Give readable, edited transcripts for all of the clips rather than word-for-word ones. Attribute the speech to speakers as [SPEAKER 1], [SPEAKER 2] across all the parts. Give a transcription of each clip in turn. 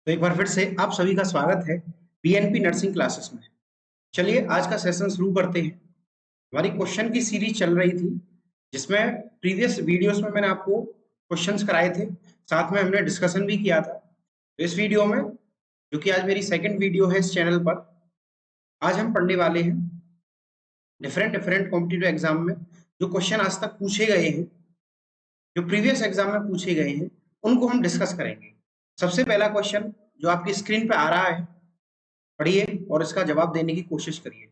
[SPEAKER 1] तो एक बार फिर से आप सभी का स्वागत है बीएनपी नर्सिंग क्लासेस में। चलिए आज का सेशन शुरू करते हैं। हमारी क्वेश्चन की सीरीज चल रही थी जिसमें प्रीवियस वीडियोस में मैंने आपको क्वेश्चंस कराए थे, साथ में हमने डिस्कशन भी किया था। तो इस वीडियो में, जो कि आज मेरी सेकंड वीडियो है इस चैनल पर, आज हम पढ़ने वाले हैं डिफरेंट डिफरेंट कॉम्पिटिटिव एग्जाम में जो क्वेश्चन आज तक पूछे गए हैं, जो प्रीवियस एग्जाम में पूछे गए हैं, उनको हम डिस्कस करेंगे। सबसे पहला क्वेश्चन जो आपकी स्क्रीन पे आ रहा है, पढ़िए और इसका जवाब देने की कोशिश करिए।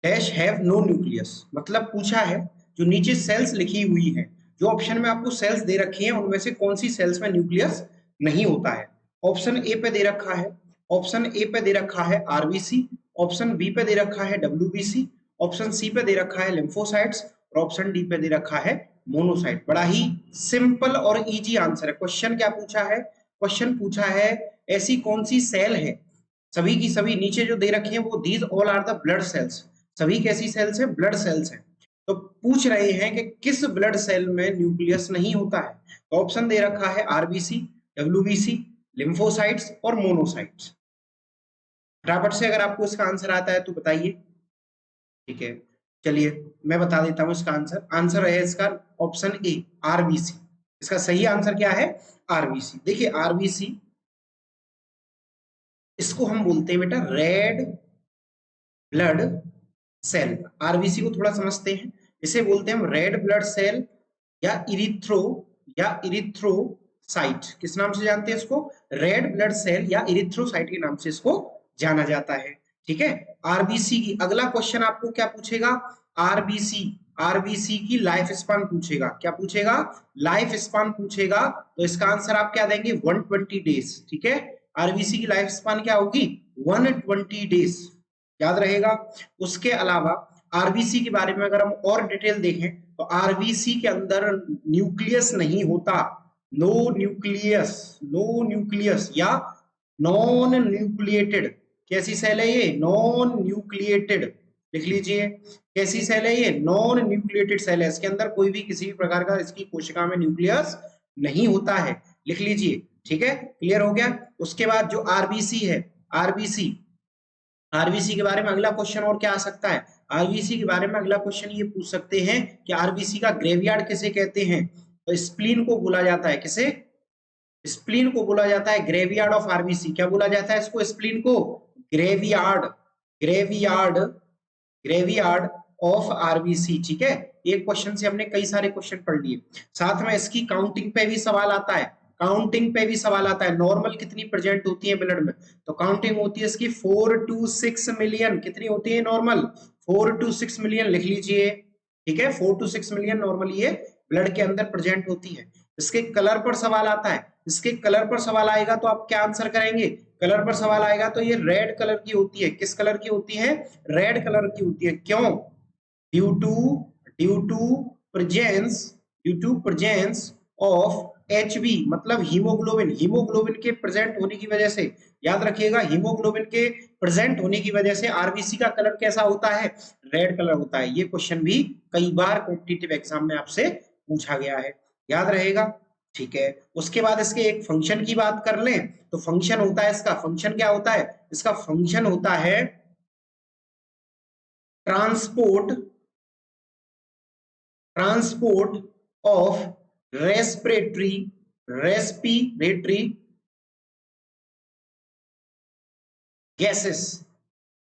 [SPEAKER 1] डैश हैव नो न्यूक्लियस, मतलब पूछा है जो नीचे सेल्स लिखी हुई है, जो ऑप्शन में आपको सेल्स दे रखी हैं उनमें से कौन सी सेल्स में न्यूक्लियस नहीं होता है। ऑप्शन ए पे दे रखा है, ऑप्शन ए पे दे रखा है आरबीसी, ऑप्शन बी पे दे रखा है डब्ल्यूबीसी, ऑप्शन सी पे दे रखा है लिम्फोसाइट्स और ऑप्शन डी पे दे रखा है मोनोसाइट। बड़ा ही सिंपल और इजी आंसर है। क्वेश्चन क्या पूछा है? क्वेश्चन पूछा है ऐसी कौन सी सेल है, सभी की सभी नीचे जो दे रखी है वो these all are the blood cells, सभी कैसी सेल्स है? ब्लड सेल्स है। तो पूछ रहे हैं कि किस ब्लड सेल में न्यूक्लियस नहीं होता है। तो ऑप्शन दे रखा है आरबीसी, डब्ल्यूबीसी, लिम्फोसाइट्स और मोनोसाइट्स। फटाफट से अगर आपको इसका आंसर आता है तो बताइए। ठीक है, चलिए मैं बता देता हूं इसका आंसर। आंसर है इसका ऑप्शन ए, आरबीसी। इसका सही आंसर क्या है? आरबीसी। देखिए आरबीसी, इसको हम बोलते हैं बेटा रेड ब्लड सेल। आरबीसी को थोड़ा समझते हैं। इसे बोलते हैं हम रेड ब्लड सेल या इरिथ्रोसाइट। किस नाम से जानते हैं इसको? रेड ब्लड सेल या इरिथ्रोसाइट के नाम से इसको जाना जाता है। ठीक है। आरबीसी की अगला क्वेश्चन आपको क्या पूछेगा? आरबीसी, आरबीसी की लाइफ स्पान पूछेगा। क्या पूछेगा? लाइफ स्पान पूछेगा। तो इसका आंसर आप क्या देंगे? 120 डेज। ठीक है, आरबीसी की लाइफ स्पान क्या होगी? 120 डेज, याद रहेगा। उसके अलावा आरबीसी के बारे में अगर हम और डिटेल देखें तो आरबीसी के अंदर न्यूक्लियस नहीं होता। नो न्यूक्लियस, नो न्यूक्लियस या नॉन न्यूक्लिएटेड। कैसी सेल है ये? Non nucleated. लिख लीजिए, कैसी सेल है ये? नॉन न्यूक्लिएटेड सेल है। इसके अंदर कोई भी किसी भी प्रकार का इसकी कोशिका में न्यूक्लियस नहीं होता है। लिख लीजिए। ठीक है, क्लियर हो गया। उसके बाद जो आरबीसी है, आरबीसी, आरबीसी के बारे में अगला क्वेश्चन और क्या आ सकता है? आरबीसी के बारे में अगला क्वेश्चन ये पूछ सकते हैं कि आरबीसी का ग्रेवयार्ड किसे कहते हैं? तो स्प्लीन को बोला जाता है। किसे? स्प्लीन को बोला जाता है ग्रेवयार्ड ऑफ आरबीसी। क्या बोला जाता है इसको? स्प्लीन को graveyard, graveyard, graveyard of RBC. ठीक है, एक क्वेश्चन से हमने कई सारे क्वेश्चन पढ़ लिए। साथ में इसकी काउंटिंग पे भी सवाल आता है। काउंटिंग पे भी सवाल आता है। नॉर्मल कितनी प्रेजेंट होती है ब्लड में? तो काउंटिंग होती है इसकी 4 to 6 मिलियन। कितनी होती है नॉर्मल? 4 to 6 million. लिख लीजिए। ठीक है, 4 to 6 मिलियन नॉर्मल ये ब्लड के अंदर प्रेजेंट होती है। इसके कलर पर सवाल आता है। इसके कलर पर सवाल आएगा तो आप क्या आंसर करेंगे? कलर पर सवाल आएगा तो ये रेड कलर की होती है। किस कलर की होती है? रेड कलर की होती है। क्यों? Due to due to presence due to presence of Hb, मतलब हीमोग्लोबिन। हीमोग्लोबिन के प्रेजेंट होने की वजह से, याद रखिएगा, हीमोग्लोबिन के प्रेजेंट होने की वजह से आरबीसी का कलर कैसा होता है? रेड कलर होता है। ये क्वेश्चन भी कई बार कॉम्पिटिटिव एग्जाम में आपसे पूछा गया है, याद रहेगा। ठीक है, उसके बाद इसके एक फंक्शन की बात कर लें तो फंक्शन होता है इसका, फंक्शन क्या होता है? इसका फंक्शन होता है transport, transport of respiratory, respiratory gases,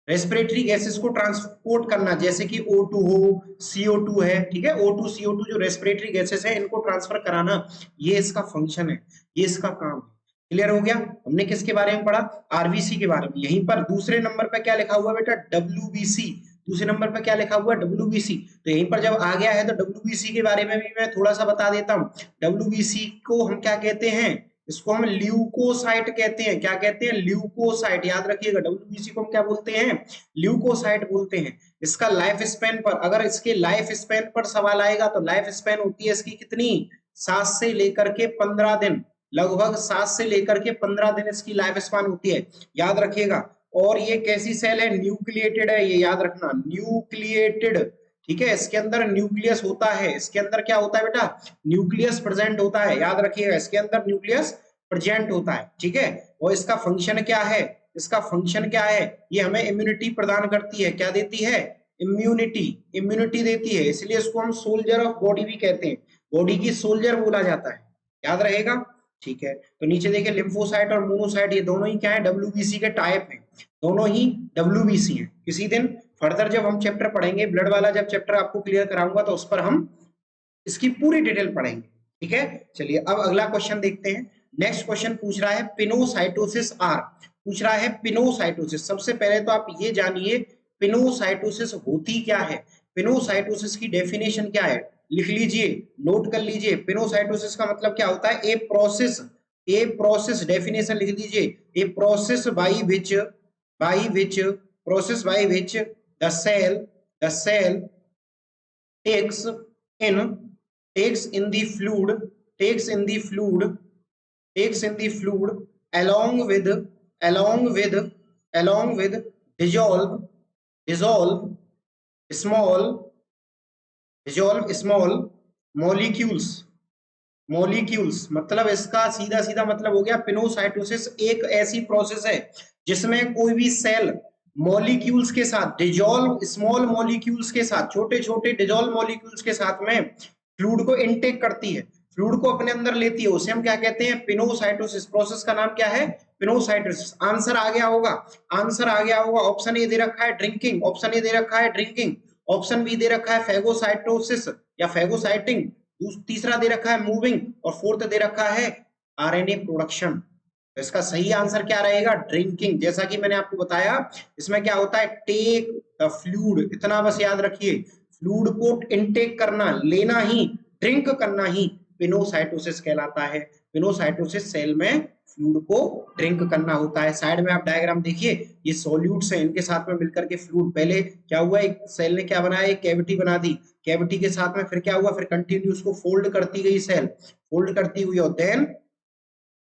[SPEAKER 1] respiratory gases को ट्रांसपोर्ट करना, जैसे कि O2 हो, CO2 है। ठीक है, O2 CO2 जो रेस्पिरेटरी गैसेस है इनको ट्रांसफर कराना, ये इसका फंक्शन है, ये इसका काम है। क्लियर हो गया। हमने किसके बारे में पढ़ा? आरबीसी के बारे में। यहीं पर दूसरे नंबर पे क्या लिखा हुआ बेटा? डब्ल्यूबीसी। दूसरे नंबर पे क्या लिखा हुआ? डब्ल्यूबीसी। तो यहीं पर जब आ गया है तो डब्ल्यूबीसी के बारे में भी मैं थोड़ा सा बता देता हूँ। डब्ल्यूबीसी को हम क्या कहते हैं? इसको हम ल्यूकोसाइट कहते हैं। क्या कहते हैं? ल्यूकोसाइट। याद रखिएगा, डब्ल्यूबीसी को हम क्या बोलते हैं? ल्यूकोसाइट बोलते हैं। इसका लाइफ स्पैन पर, अगर इसके लाइफ स्पैन पर सवाल आएगा तो लाइफ स्पैन होती है इसकी कितनी? 7 से लेकर के 15 दिन, लगभग 7 से लेकर के 15 दिन इसकी लाइफ स्पैन होती है, याद रखिएगा। और ये कैसी सेल है? न्यूक्लिएटेड है, ये याद रखना, न्यूक्लिएटेड। ठीक है, इसके अंदर न्यूक्लियस होता है, इसके अंदर क्या होता है बेटा, न्यूक्लियस प्रेजेंट होता है, याद रखिएगा इसके अंदर न्यूक्लियस प्रेजेंट होता है, ठीक है। और इसका फंक्शन क्या है, इसका फंक्शन क्या है, ये हमें इम्यूनिटी प्रदान करती है, क्या देती है, इम्यूनिटी, इम्यूनिटी देती है, इसलिए इसको हम सोल्जर ऑफ बॉडी भी कहते हैं, बॉडी की सोल्जर बोला जाता है, याद रहेगा, ठीक है। तो नीचे देखिए लिम्फोसाइट और मोनोसाइट ये दोनों ही क्या है, डब्ल्यूबीसी के टाइप हैं, दोनों ही डब्ल्यूबीसी हैं। किसी दिन फर्दर जब हम चैप्टर पढ़ेंगे, ब्लड वाला जब चैप्टर आपको क्लियर कराऊंगा तो उस पर हम इसकी पूरी डिटेल पढ़ेंगे, ठीक है। चलिए अब अगला क्वेश्चन देखते हैं। नेक्स्ट क्वेश्चन पूछ रहा है पिनोसाइटोसिस आर, पूछ रहा है पिनोसाइटोसिस। सबसे पहले तो आप ये जानिए पिनोसाइटोसिस होती क्या है, पिनोसाइटोसिस की डेफिनेशन क्या है, लिख लीजिए, नोट कर लीजिए। पिनोसाइटोसिस का मतलब क्या होता है, ए प्रोसेस, डेफिनेशन लिख लीजिए, a process by which process by which the cell takes in takes in the fluid takes in the fluid takes in the fluid along with along with along with dissolve small dissolve small molecules मतलब इसका सीधा सीधा मतलब हो गया, pinocytosis एक ऐसी process है जिसमें कोई भी सेल मॉलिक्यूल्स के साथ, डिजोल्व स्मॉल मॉलिक्यूल्स के साथ, छोटे छोटे डिजोल्व मॉलिक्यूल्स के साथ में फ्लूइड को इनटेक करती है, फ्लूइड को अपने अंदर लेती है, उसे हम क्या कहते हैं, पिनोसाइटोसिस। प्रोसेस का नाम क्या है, पिनोसाइटोसिस। आंसर आ गया होगा, आंसर आ गया होगा। ऑप्शन ए दे रखा है ड्रिंकिंग, ऑप्शन ए दे रखा है ड्रिंकिंग, ऑप्शन बी दे रखा है फेगोसाइटोसिस या फेगोसाइटिंग, तीसरा दे रखा है मूविंग और फोर्थ दे रखा है आरएनए प्रोडक्शन। तो इसका सही आंसर क्या रहेगा, ड्रिंकिंग। जैसा कि मैंने आपको बताया इसमें क्या होता है, टेक द फ्लूइड, इतना बस याद रखिए, फ्लूइड को इनटेक करना, लेना ही, ड्रिंक करना ही पिनोसाइटोसिस कहलाता है। पिनोसाइटोसिस सेल में फ्लूइड को ड्रिंक करना होता है। साइड में आप डायग्राम देखिए, ये सॉल्यूट्स हैं, इनके साथ में मिलकर के फ्लूइड, पहले क्या हुआ, एक सेल ने क्या बनाया, एक कैविटी बना दी, कैविटी के साथ में फिर क्या हुआ, फिर कंटिन्यू उसको फोल्ड करती गई सेल, फोल्ड करती हुई, और देन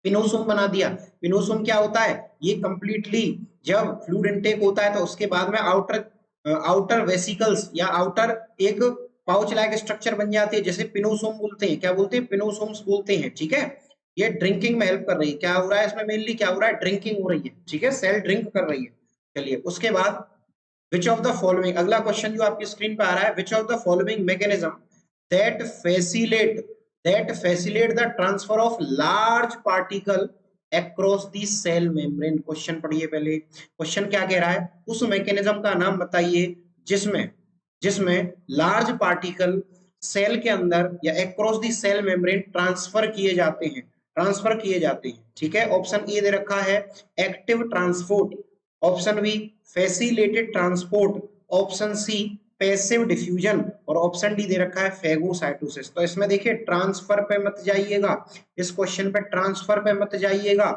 [SPEAKER 1] पिनोसोम बना दिया। पिनोसोम क्या होता है, ये कंप्लीटली जब फ्लूइड इनटेक होता है तो उसके बाद में आउटर वेसिकल्स या आउटर एक पाउच लाइक स्ट्रक्चर बन जाती है, जैसे पिनोसोम बोलते हैं, क्या बोलते हैं, पिनोसोम्स बोलते हैं, ठीक है। ये ड्रिंकिंग में हेल्प कर रही है, क्या हो रहा है इसमें, मेनली क्या हो रहा है, ड्रिंकिंग हो रही है, ठीक है, सेल ड्रिंक कर रही है। चलिए उसके बाद विच ऑफ द फॉलोइंग, अगला क्वेश्चन जो आपकी स्क्रीन पे आ रहा है, which of the following mechanism that facilitate the transfer of large particle across the cell membrane. Question पढ़िए पहले, क्वेश्चन क्या कह रहा है, उस मैकेनिज्म का नाम बताइए जिसमें जिसमें लार्ज पार्टिकल सेल के अंदर या across the cell membrane transfer किए जाते हैं, ठीक है। ऑप्शन ए दे रखा है active transport, option B facilitated transport, option C passive diffusion और ऑप्शन डी दे रखा है फेगोसाइटोसिस। तो इसमें देखिए ट्रांसफर पे मत जाइएगा, इस क्वेश्चन पे ट्रांसफर पे मत जाइएगा।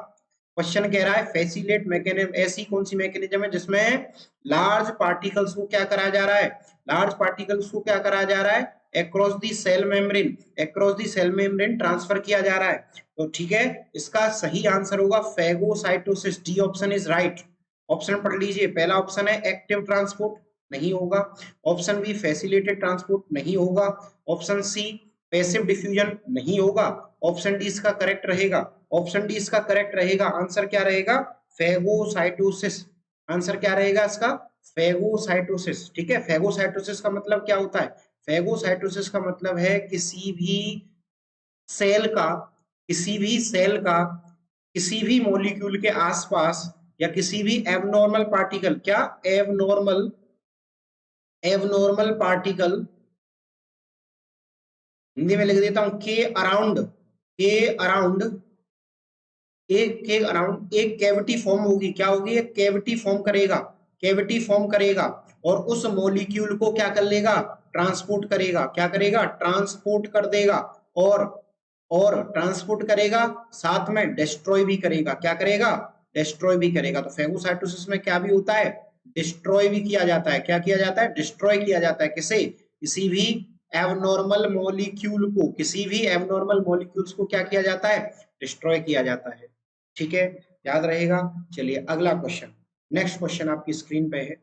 [SPEAKER 1] क्वेश्चन कह रहा है फैसिलिटेट मैकेनिज्म, ऐसी कौन सी मैकेनिज्म है जिसमें लार्ज पार्टिकल्स को क्या करा जा रहा है, लार्ज पार्टिकल्स को क्या करा जा रहा है, across the cell membrane transfer किया जा रहा है। तो ठीक है, इसका सही आंसर होगा phagocytosis, D option is right. Option पढ़ लीजिए, पहला ऑप्शन है एक्टिव ट्रांसपोर्ट, नहीं होगा। ऑप्शन बी फैसिलिटेड ट्रांसपोर्ट, नहीं होगा। ऑप्शन सी पैसिव डिफ्यूजन, नहीं होगा। ऑप्शन डी इसका करेक्ट रहेगा, ऑप्शन डी इसका करेक्ट रहेगा। आंसर क्या रहेगा, फेगोसाइटोसिस। आंसर क्या रहेगा इसका, फेगोसाइटोसिस, ठीक है। फेगोसाइटोसिस का मतलब क्या होता है, फेगोसाइटोसिस का मतलब है किसी भी सेल का किसी भी मॉलिक्यूल के आसपास या किसी भी एबनॉर्मल पार्टिकल, क्या एबनॉर्मल पार्टिकल, हिंदी में लिख देता हूं, के अराउंड एक कैविटी फॉर्म होगी, क्या होगी, एक कैविटी फॉर्म करेगा और उस मॉलिक्यूल को क्या कर लेगा, ट्रांसपोर्ट करेगा, क्या करेगा, ट्रांसपोर्ट कर देगा और ट्रांसपोर्ट करेगा, साथ में डिस्ट्रॉय भी करेगा, क्या करेगा, डिस्ट्रॉय भी करेगा। तो फेगोसाइटोसिस में क्या भी होता है, डिस्ट्रॉय भी किया जाता है, क्या किया जाता है, डिस्ट्रॉय किया जाता है, किसे, किसी भी एबनॉर्मल मॉलिक्यूल्स को क्या किया जाता है, डिस्ट्रॉय किया जाता है, ठीक है, याद रहेगा। चलिए अगला क्वेश्चन, नेक्स्ट क्वेश्चन आपकी स्क्रीन पे है,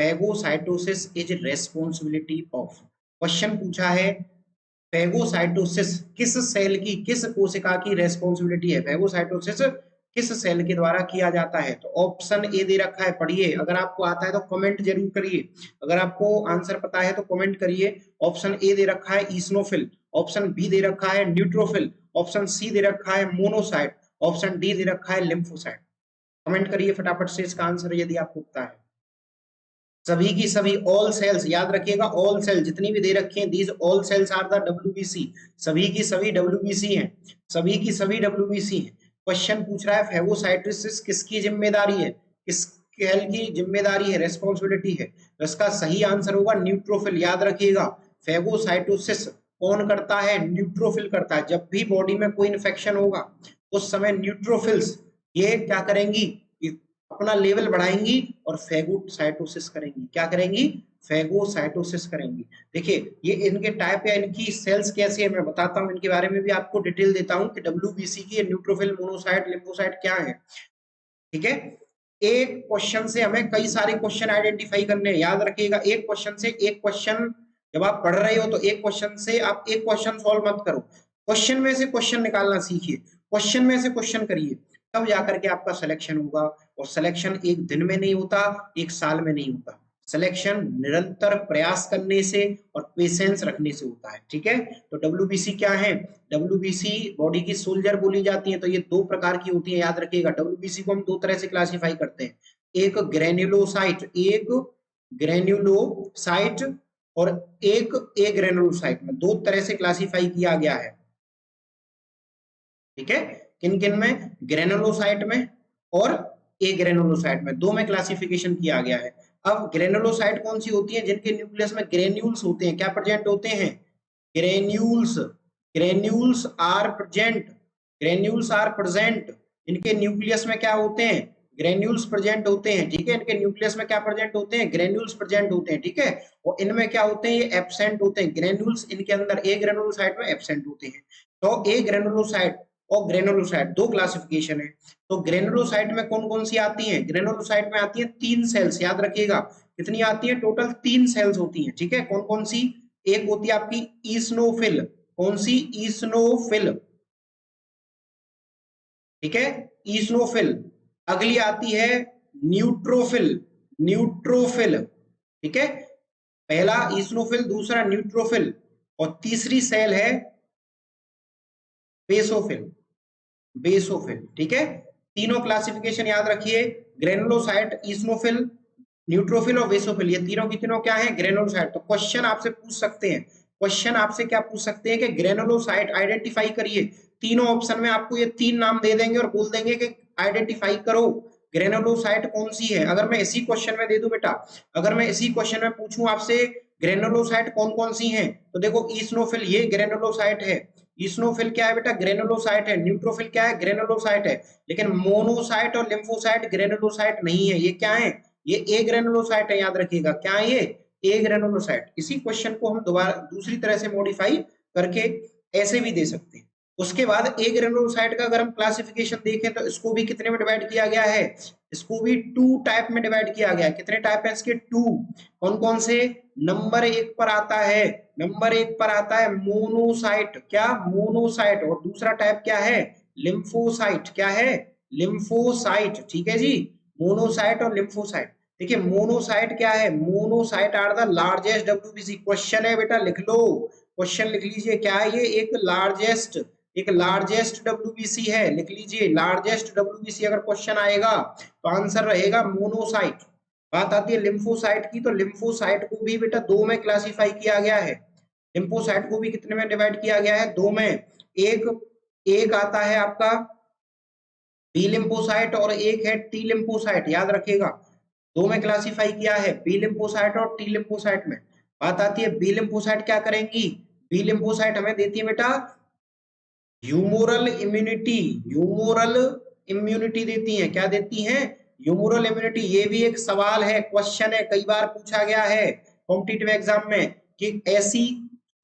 [SPEAKER 1] phagocytosis is responsibility of. Question पूछा है फेगोसाइटोसिस किस सेल की, किस कोशिका की रेस्पॉन्सिबिलिटी है, फेगोसाइटोसिस किस सेल के द्वारा किया जाता है। तो ऑप्शन ए दे रखा है, पढ़िए, अगर आपको आता है तो कमेंट जरूर करिए, अगर आपको आंसर पता है तो कमेंट करिए। ऑप्शन ए दे रखा है ईसनोफिल, ऑप्शन बी दे रखा है न्यूट्रोफिल, ऑप्शन सी दे रखा है मोनोसाइट, ऑप्शन डी दे रखा है लिम्फोसाइट। कमेंट करिए फटाफट से इसका आंसर यदि आपको पता है। सभी की सभी ऑल सेल्स, याद रखिएगा ऑल सेल जितनी भी दे रखी हैं, these all cells are the WBC, सभी की सभी डब्ल्यूबीसी हैं, सभी की सभी डब्ल्यूबीसी हैं। क्वेश्चन पूछ रहा है फेगोसाइटोसिस किसकी जिम्मेदारी है, किस सेल की जिम्मेदारी है, रेस्पॉन्सिबिलिटी है। तो इसका सही आंसर होगा न्यूट्रोफिल। याद रखिएगा फेगोसाइटोसिस कौन करता है, न्यूट्रोफिल करता है। जब भी बॉडी में कोई इन्फेक्शन होगा उस समय न्यूट्रोफिल्स ये क्या करेंगी, अपना लेवल बढ़ाएंगी और फेगोसाइटोसिस करेंगी। क्या करेंगी, फेगोसाइटोसिस करेंगी। देखिए ये इनके टाइप या इनकी सेल्स कैसे है मैं बताता हूं, इनके बारे में भी आपको डिटेल देता हूं कि डब्ल्यूबीसी की न्यूट्रोफिल, मोनोसाइट, लिम्फोसाइट क्या है। ठीक है, एक क्वेश्चन से हमें कई सारे क्वेश्चन आइडेंटिफाई करने हैं। याद रखिएगा एक क्वेश्चन से एक क्वेश्चन, जब आप पढ़ रहे हो तो एक क्वेश्चन से आप एक क्वेश्चन सॉल्व मत करो, क्वेश्चन में से क्वेश्चन निकालना सीखिए, क्वेश्चन में से क्वेश्चन करिए, तब जाकर के आपका सिलेक्शन होगा। और सिलेक्शन एक दिन में नहीं होता, एक साल में नहीं होता, सिलेक्शन निरंतर प्रयास करने से और पेशेंस रखने से होता है। ठीक है, तो डब्ल्यूबीसी क्या है, डब्ल्यूबीसी बॉडी की सोल्जर बोली जाती है। तो ये दो प्रकार की होती है, याद रखिएगा। डब्ल्यूबीसी को हम दो तरह से क्लासिफाई करते हैं, एक ग्रेन्युलोसाइट, एक ग्रेन्युलोसाइट और एक ए ग्रेन्युलोसाइट में, दो तरह से क्लासिफाई किया गया है। ठीक है, किन किन में, ग्रेनुलोसाइट में और ए ग्रेनुलोसाइट में, दो में क्लासिफिकेशन किया गया है। अब ग्रेनुलोसाइट कौन सी होती है, जिनके न्यूक्लियस में ग्रेन्यूल्स होते हैं, क्या प्रेजेंट होते हैं, granules, granules are present, granules are present, इनके न्यूक्लियस में क्या होते हैं, ग्रेन्यूल्स प्रेजेंट होते हैं। ठीक है, इनके न्यूक्लियस में क्या प्रेजेंट होते हैं, ग्रेन्यूल्स प्रेजेंट होते हैं। ठीक है, और इनमें क्या होते हैं, ये एब्सेंट होते हैं, ग्रेन्यूल्स इनके अंदर ए ग्रेनुलोसाइट में एब्सेंट होते हैं। तो ए ग्रेनुलोसाइट और ग्रेनुलोसाइट दो क्लासिफिकेशन है। तो ग्रेनुलोसाइट में कौन कौन सी आती हैं, ग्रेनुलोसाइट में आती है 3 सेल्स, याद रखिएगा कितनी आती है, टोटल 3 सेल्स होती हैं। ठीक है, कौन कौन सी, एक होती है आपकी ईसनोफिल, कौन सी, ईसनोफिल। ठीक है, ईसनोफिल। अगली आती है न्यूट्रोफिल, न्यूट्रोफिल। ठीक है, पहला ईसनोफिल, दूसरा न्यूट्रोफिल और तीसरी सेल है बेसोफिल, बेसोफिल। ठीक है, तीनों क्लासिफिकेशन याद रखिए, ग्रेनुलोसाइट, ईसनोफिल, न्यूट्रोफिल और बेसोफिल, ये तीनों की तीनों क्या है, ग्रेनुलोसाइट। तो क्वेश्चन आपसे पूछ सकते हैं, क्वेश्चन आपसे क्या पूछ सकते हैं कि ग्रेनुलोसाइट आइडेंटिफाई करिए। तीनों ऑप्शन में आपको ये 3 नाम दे देंगे और बोल देंगे कि आइडेंटिफाई करो ग्रेनुलोसाइट कौन सी है। अगर मैं इसी क्वेश्चन में दे दूं बेटा, अगर मैं इसी क्वेश्चन में पूछूं आपसे ग्रेनुलोसाइट कौन कौन सी हैं, तो देखो ईसनोफिल ये ग्रेनुलोसाइट है, ईसनोफिल क्या है बेटा, ग्रेनुलोसाइट है, न्यूट्रोफिल क्या है, ग्रेनुलोसाइट है। लेकिन मोनोसाइट और लिम्फोसाइट ग्रेनुलोसाइट नहीं है, ये क्या है, ये ए ग्रेनुलोसाइट है। याद रखिएगा क्या है, ये ए ग्रेनुलोसाइट। इसी क्वेश्चन को हम दोबारा दूसरी तरह से मॉडिफाई करके ऐसे भी दे सकते हैं। उसके बाद ए ग्रेनुलोसाइट का अगर हम क्लासिफिकेशन देखें तो इसको भी कितने में डिवाइड किया गया है, इसको भी 2 टाइप में डिवाइड किया गया है। कितने टाइप है इसके, 2। कौन कौन से, नंबर 1 पर आता है, नंबर 1 पर आता है मोनोसाइट, क्या, मोनोसाइट। और दूसरा टाइप क्या है, लिम्फोसाइट, क्या है, लिम्फोसाइट। ठीक है जी, मोनोसाइट और लिम्फोसाइट। देखिए मोनोसाइट क्या है, monocyte are the largest WBC. Question है बेटा, लिख लो, क्वेश्चन लिख लीजिए, क्या है ये, एक लार्जेस्ट डब्ल्यूबीसी है, लिख लीजिए लार्जेस्ट डब्ल्यूबीसी। अगर क्वेश्चन आएगा तो आंसर रहेगा मोनोसाइट। बात आती है लिम्फोसाइट की, तो लिम्फोसाइट को भी बेटा 2 में क्लासिफाई किया गया है। लिम्फोसाइट को भी कितने में डिवाइड किया गया है, 2 में। एक आता है आपका बी लिम्फोसाइट और एक है टी लिम्फोसाइट, याद रखिएगा 2 में क्लासिफाई किया है, बी लिम्फोसाइट और टी लिम्फोसाइट में। बात आती है बी लिम्फोसाइट क्या करेंगी, बी लिम्फोसाइट हमें देती है बेटा ह्यूमोरल इम्यूनिटी, ह्यूमोरल इम्यूनिटी देती है। क्या देती हैं, ह्यूमोरल इम्यूनिटी। ये भी एक सवाल है, क्वेश्चन है, कई बार पूछा गया है कॉम्पिटिटिव एग्जाम में कि ऐसी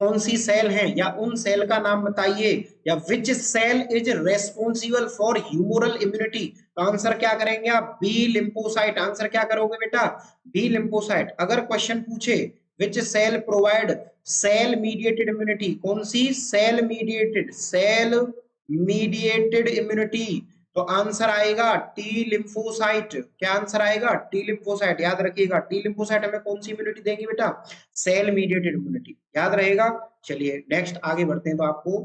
[SPEAKER 1] कौन सी सेल है, या उन सेल का नाम बताइए, या which cell is responsible for humoral immunity. तो आंसर क्या करेंगे आप, बी लिम्फोसाइट। आंसर क्या करोगे बेटा, बी लिम्फोसाइट। अगर क्वेश्चन पूछे which cell provide cell mediated immunity, कौन सी, cell mediated, cell mediated immunity, तो आंसर आएगा टी लिम्फोसाइट। क्या आंसर आएगा, टी लिम्फोसाइट। याद रखिएगा, टी लिम्फोसाइट हमें कौन सी इम्यूनिटी देंगी बेटा, सेल मीडिएटेड इम्यूनिटी। याद रहेगा। चलिए नेक्स्ट आगे बढ़ते हैं। तो आपको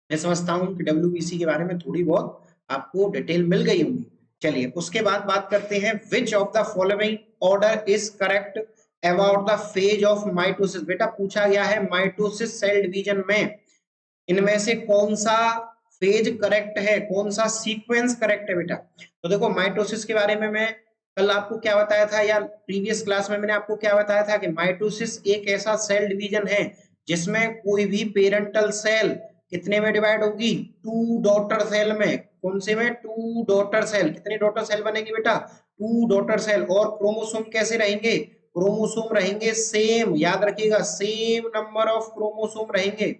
[SPEAKER 1] मैं समझता हूं कि डब्ल्यूबीसी के बारे में थोड़ी बहुत आपको डिटेल मिल गई होंगी। चलिए उसके बाद बात करते हैं, विच of the following order is correct about the phase of mitosis. बेटा पूछा गया है माइटोसिस सेल डिवीजन में इनमें से कौन सा फेज करेक्ट है, कौन सा सीक्वेंस करेक्ट है बेटा। तो देखो माइटोसिस के बारे में मैं कल आपको क्या बताया था, या प्रीवियस क्लास में मैंने आपको क्या बताया था कि माइटोसिस एक ऐसा सेल डिवीजन है जिसमें कोई भी पेरेंटल सेल कितने में डिवाइड होगी, टू डॉटर सेल में। कौन से में, टू डॉटर सेल। कितने डॉटर सेल बनेंगे बेटा, टू डॉटर सेल। और क्रोमोसोम कैसे रहेंगे, क्रोमोसोम रहेंगे सेम। याद रखिएगा, सेम नंबर ऑफ क्रोमोसोम रहेंगे,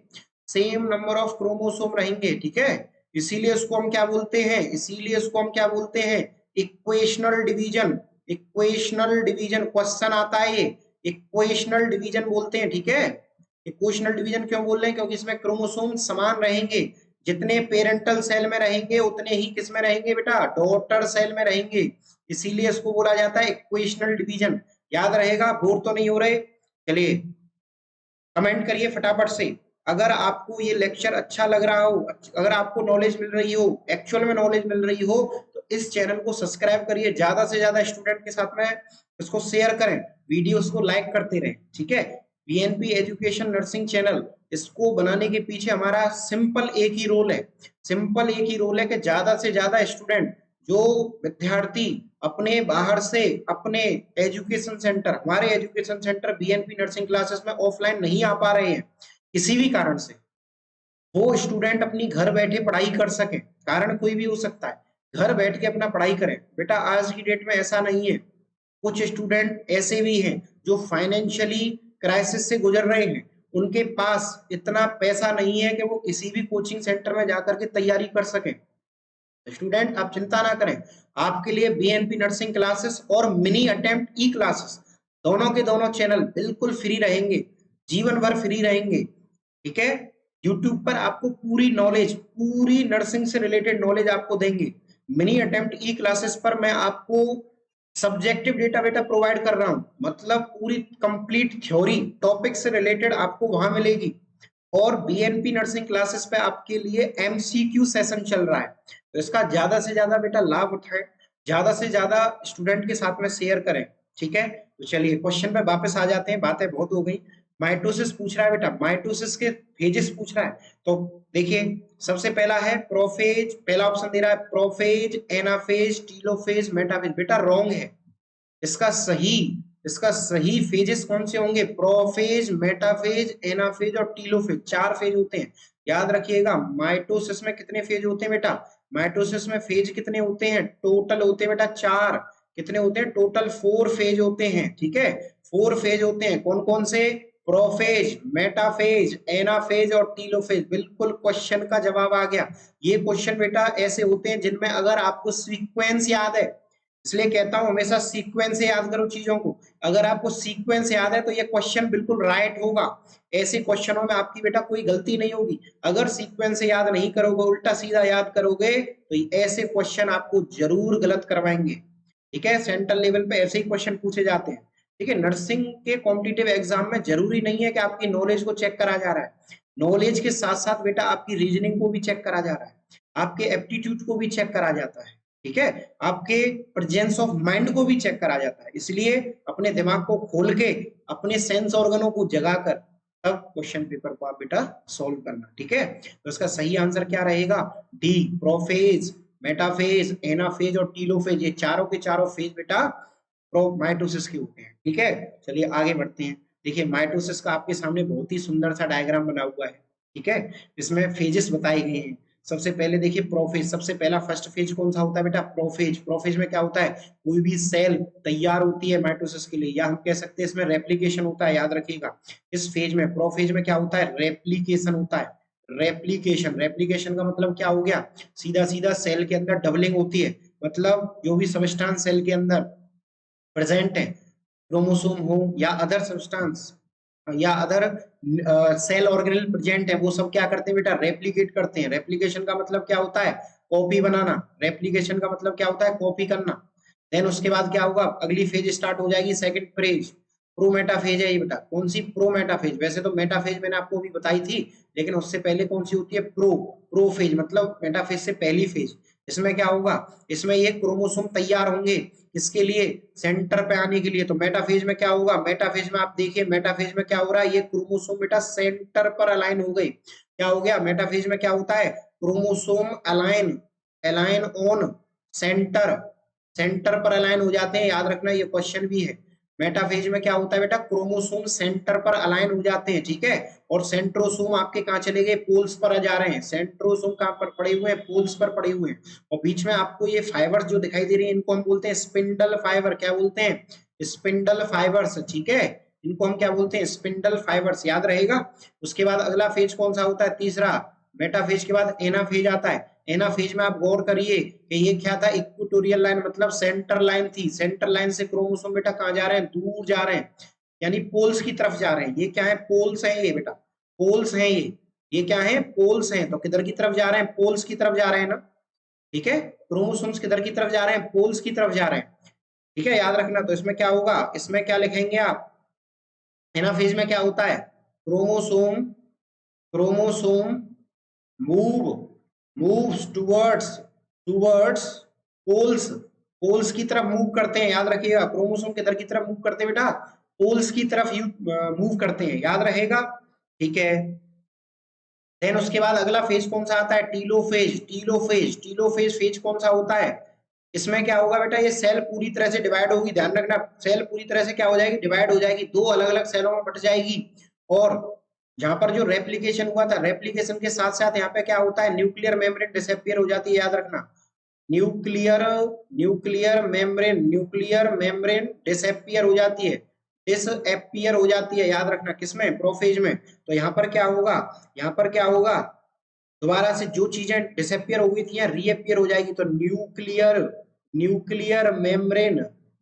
[SPEAKER 1] सेम नंबर ऑफ क्रोमोसोम रहेंगे। ठीक है, इसीलिए इसको हम क्या बोलते हैं, इसीलिए इसको हम क्या बोलते हैं, equational division. Equational division question आता है, ये इक्वेशनल डिवीजन बोलते हैं। ठीक है, इक्वेशनल डिवीजन क्यों बोल रहे हैं, क्योंकि इसमें क्रोमोसोम समान रहेंगे। जितने पेरेंटल सेल में रहेंगे उतने ही किस में रहेंगे बेटा, डॉटर सेल में रहेंगे। इसीलिए इसको बोला जाता है इक्वेशनल डिवीजन। याद रहेगा, बोर तो नहीं हो रहे। चलिए कमेंट करिए फटाफट से अगर आपको ये लेक्चर अच्छा लग रहा हो, अगर आपको नॉलेज मिल रही हो, एक्चुअल में नॉलेज मिल रही हो, तो इस चैनल को सब्सक्राइब करिए, ज्यादा से ज्यादा स्टूडेंट के साथ में इसको शेयर करें, वीडियोस को लाइक करते रहें। ठीक है, बीएनपी एजुकेशन नर्सिंग चैनल, इसको बनाने के पीछे हमारा सिंपल एक ही रोल है, सिंपल एक ही रोल है कि ज्यादा से ज्यादा स्टूडेंट, जो विद्यार्थी अपने बाहर से अपने एजुकेशन सेंटर, हमारे education centre BNP nursing classes में ऑफलाइन नहीं आ पा रहे हैं किसी भी कारण से, वो स्टूडेंट अपनी घर बैठे पढ़ाई कर सके। कारण कोई भी हो सकता है, घर बैठ के अपना पढ़ाई करें। बेटा आज की डेट में ऐसा नहीं है, कुछ स्टूडेंट ऐसे भी हैं जो फाइनेंशियली क्राइसिस से गुजर रहे हैं, उनके पास इतना पैसा नहीं है कि वो किसी भी कोचिंग सेंटर में जाकर के तैयारी कर सके। स्टूडेंट आप चिंता ना करें, आपके लिए बीएनपी नर्सिंग क्लासेस और मिनी अटेम्प्ट ई क्लासेस दोनों के दोनों चैनल बिल्कुल फ्री रहेंगे, जीवन भर फ्री रहेंगे। ठीक है, यूट्यूब पर आपको पूरी नॉलेज, पूरी नर्सिंग से रिलेटेड नॉलेज आपको देंगे। मिनी अटेम्प्ट ई क्लासेस पर मैं आपको सब्जेक्टिव डेटा बेटा प्रोवाइड कर रहा हूं, मतलब पूरी कंप्लीट थ्योरी टॉपिक से रिलेटेड आपको वहां मिलेगी। और बीएनपी नर्सिंग क्लासेस पे आपके लिए एमसीक्यू सेशन चल रहा है, तो इसका ज्यादा से ज्यादा बेटा लाभ उठाएं, ज्यादा से ज्यादा स्टूडेंट के साथ में शेयर करें। ठीक है, तो चलिए क्वेश्चन पे वापस आ जाते हैं, बातें बहुत हो गई। माइटोसिस पूछ रहा है बेटा, माइटोसिस के फेजेस पूछ रहा है। तो देखिए सबसे पहला है प्रोफेज, पहला ऑप्शन दे रहा है प्रोफेज, एनाफेज, टीलोफेज, मेटाफेज। बेटा रॉन्ग है, इसका सही, इसका सही फेजेस कौन से होंगे, प्रोफेज, मेटाफेज, एनाफेज और टीलोफेज, चार फेज होते हैं। याद रखिएगा, माइटोसिस में कितने फेज होते हैं बेटा, माइटोसिस में फेज कितने होते हैं, टोटल होते हैं बेटा चार। कितने होते हैं, टोटल 4 फेज होते हैं। ठीक है, 4 फेज होते हैं। कौन कौन से, प्रोफेज, मेटाफेज, एनाफेज और टीलोफेज। बिल्कुल क्वेश्चन का जवाब आ गया। ये क्वेश्चन बेटा ऐसे होते हैं जिनमें अगर आपको सीक्वेंस याद है, इसलिए कहता हूं हमेशा सीक्वेंस से याद करो चीजों को। अगर आपको सीक्वेंस याद है तो ये क्वेश्चन बिल्कुल राइट होगा, ऐसे क्वेश्चनों में आपकी बेटा कोई गलती नहीं होगी। अगर सीक्वेंस से याद नहीं करोगे, उल्टा सीधा याद करोगे, तो ऐसे क्वेश्चन आपको जरूर गलत करवाएंगे। ठीक है, सेंट्रल लेवल पे ऐसे ही क्वेश्चन पूछे जाते हैं। ठीक है, नर्सिंग के कॉम्पिटिटिव एग्जाम में जरूरी नहीं है कि आपकी नॉलेज को चेक करा जा रहा है, नॉलेज के साथ साथ बेटा आपकी रीजनिंग को भी चेक करा जा रहा है, आपके एप्टीट्यूड को भी चेक करा जाता है। ठीक है, आपके प्रेजेंस ऑफ माइंड को भी चेक करा जाता है। इसलिए अपने दिमाग को खोल के, अपने सेंस ऑर्गनों को जगाकर तब क्वेश्चन पेपर को आप बेटा सॉल्व करना। ठीक है, तो इसका सही आंसर क्या रहेगा, डी, प्रोफेज, मेटाफेज, एनाफेज और टीलोफेज, ये चारों के चारों फेज बेटा माइटोसिस के होते हैं। ठीक है, चलिए आगे बढ़ते हैं। देखिए माइटोसिस का आपके सामने बहुत ही सुंदर सा डायग्राम बना हुआ है। ठीक है, इसमें फेजेस बताए गए हैं। सबसे पहले देखिए प्रोफेज, सबसे पहला फर्स्ट फेज कौन सा होता है बेटा? प्रोफेज। प्रोफेज में क्या होता है? कोई भी सेल तैयार होती है माइटोसिस के लिए, या हम कह सकते हैं इसमें रेप्लिकेशन होता है, याद रखिएगा। इस फेज में, प्रोफेज में क्या होता है? रेप्लिकेशन होता है। रेप्लिकेशन, रेप्लिकेशन का मतलब क्या हो गया? सीधा सीधा सेल के अंदर डबलिंग होती है, मतलब जो भी सबस्टांस सेल के अंदर प्रेजेंट है, क्रोमोसोम हो या अदर सब्सटेंस या अदर सेल ऑर्गेनेल प्रेजेंट है, वो सब क्या करते हैं बेटा? रेप्लिकेट करते हैं। रेप्लिकेशन का मतलब क्या होता है? कॉपी बनाना। रेप्लिकेशन का मतलब क्या होता है? कॉपी करना। देन उसके बाद क्या होगा? अगली फेज स्टार्ट हो जाएगी, सेकंड फेज, प्रोमेटाफेज है ये बेटा। कौन सी? प्रोमेटाफेज। वैसे तो मेटाफेज मैंने आपको भी बताई थी, लेकिन उससे पहले कौन सी होती है? प्रोफेज, मतलब मेटाफेज से पहली फेज। इसमें क्या होगा? इसमें ये क्रोमोसोम तैयार होंगे, इसके लिए सेंटर पे आने के लिए। तो मेटाफेज में क्या होगा? मेटाफेज में आप देखिए, मेटाफेज में क्या हो रहा है? ये क्रोमोसोम बेटा सेंटर पर अलाइन हो गई। क्या हो गया? मेटाफेज में क्या होता है? Chromosome align, align on centre, centre पर अलाइन हो जाते हैं। याद रखना, ये क्वेश्चन भी है। मेटाफेज में क्या होता है बेटा? क्रोमोसोम सेंटर पर अलाइन हो जाते हैं, ठीक है। और सेंट्रोसोम आपके कहाँ चले गए? पोल्स पर आ जा रहे हैं। सेंट्रोसोम कहाँ पर पड़े हुए हैं? पोल्स पर पड़े हुए हैं। और बीच में आपको ये फाइबर्स जो दिखाई दे रही है, इनको हम बोलते हैं स्पिंडल फाइबर। क्या बोलते हैं? स्पिंडल फाइबर्स, ठीक है। इनको हम क्या बोलते हैं? स्पिंडल फाइबर्स, याद रहेगा। उसके बाद अगला फेज कौन सा होता है? तीसरा। मेटाफेज के बाद एनाफेज आता है। एनाफेज में आप गौर करिए कि ये क्या था? इक्वेटोरियल लाइन, मतलब सेंटर लाइन थी। सेंटर लाइन से क्रोमोसोम बेटा कहाँ जा रहे हैं? दूर जा रहे हैं, यानी पोल्स की तरफ जा रहे हैं। ये क्या है? पोल्स है ये बेटा, पोल्स हैं ये क्या है? पोल्स हैं। तो किधर की तरफ जा रहे हैं? पोल्स की तरफ जा रहे हैं ना, ठीक है। क्रोमोसोम्स किधर की तरफ जा रहे हैं? पोल्स की तरफ जा रहे हैं, ठीक है, याद रखना। तो इसमें क्या होगा? इसमें क्या लिखेंगे आप? एनाफेज में क्या होता है? Chromosome, chromosome move, moves towards, towards poles, poles की तरफ मूव करते हैं। याद रखिएगा, क्रोमोसोम किधर की तरफ मूव करते हैं बेटा? पोल्स की तरफ मूव करते हैं, याद रहेगा, ठीक है। देन उसके बाद अगला फेज कौन सा आता है? टीलोफेज। टीलोफेज, टीलोफेज फेज कौन सा होता है? इसमें क्या होगा बेटा? ये सेल पूरी तरह से डिवाइड होगी, ध्यान रखना। सेल पूरी तरह से क्या हो जाएगी? डिवाइड हो जाएगी, दो अलग अलग सेलों में बट जाएगी। और जहां पर जो रेप्लिकेशन हुआ था, रेप्लिकेशन के साथ साथ यहाँ पे क्या होता है? न्यूक्लियर मेम्ब्रेन डिसअपीयर हो जाती है, याद रखना। Nuclear, nuclear membrane, nuclear membrane disappear हो जाती है, डिसअपीयर हो जाती है, याद रखना। किसमें? प्रोफेज में। तो यहाँ पर क्या होगा? यहाँ पर क्या होगा? दोबारा से जो चीजें डिसअपीयर हो गई थी या रीअपीयर हो जाएगी। तो nuclear, nuclear membrane,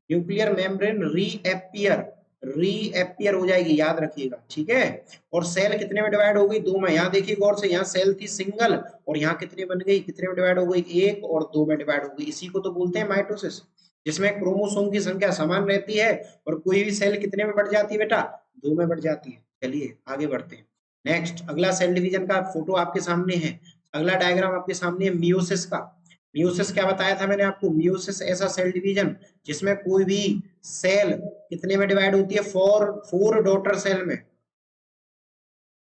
[SPEAKER 1] nuclear membrane reappear, reappear हो जाएगी, याद रखिएगा, ठीक है। और सेल कितने में डिवाइड हो गई? दो में। यहाँ देखिए गौर से, यहाँ सेल थी सिंगल, और यहाँ कितने बन गई? कितने में डिवाइड हो गई? एक और दो में डिवाइड हो गई। इसी को तो बोलते हैं माइटोसिस, जिसमें क्रोमोसोम की संख्या समान रहती है और कोई भी सेल कितने में बढ़ जाती है बेटा? दो में बढ़ जाती है। चलिए आगे बढ़ते हैं। नेक्स्ट, अगला सेल डिवीजन का फोटो आपके सामने है। अगला डायग्राम आपके सामने है मियोसिस का। मियोसिस क्या बताया था मैंने आपको? मियोसिस ऐसा सेल डिवीजन जिसमें कोई भी सेल कितने में डिवाइड होती है? फोर डॉटर सेल में।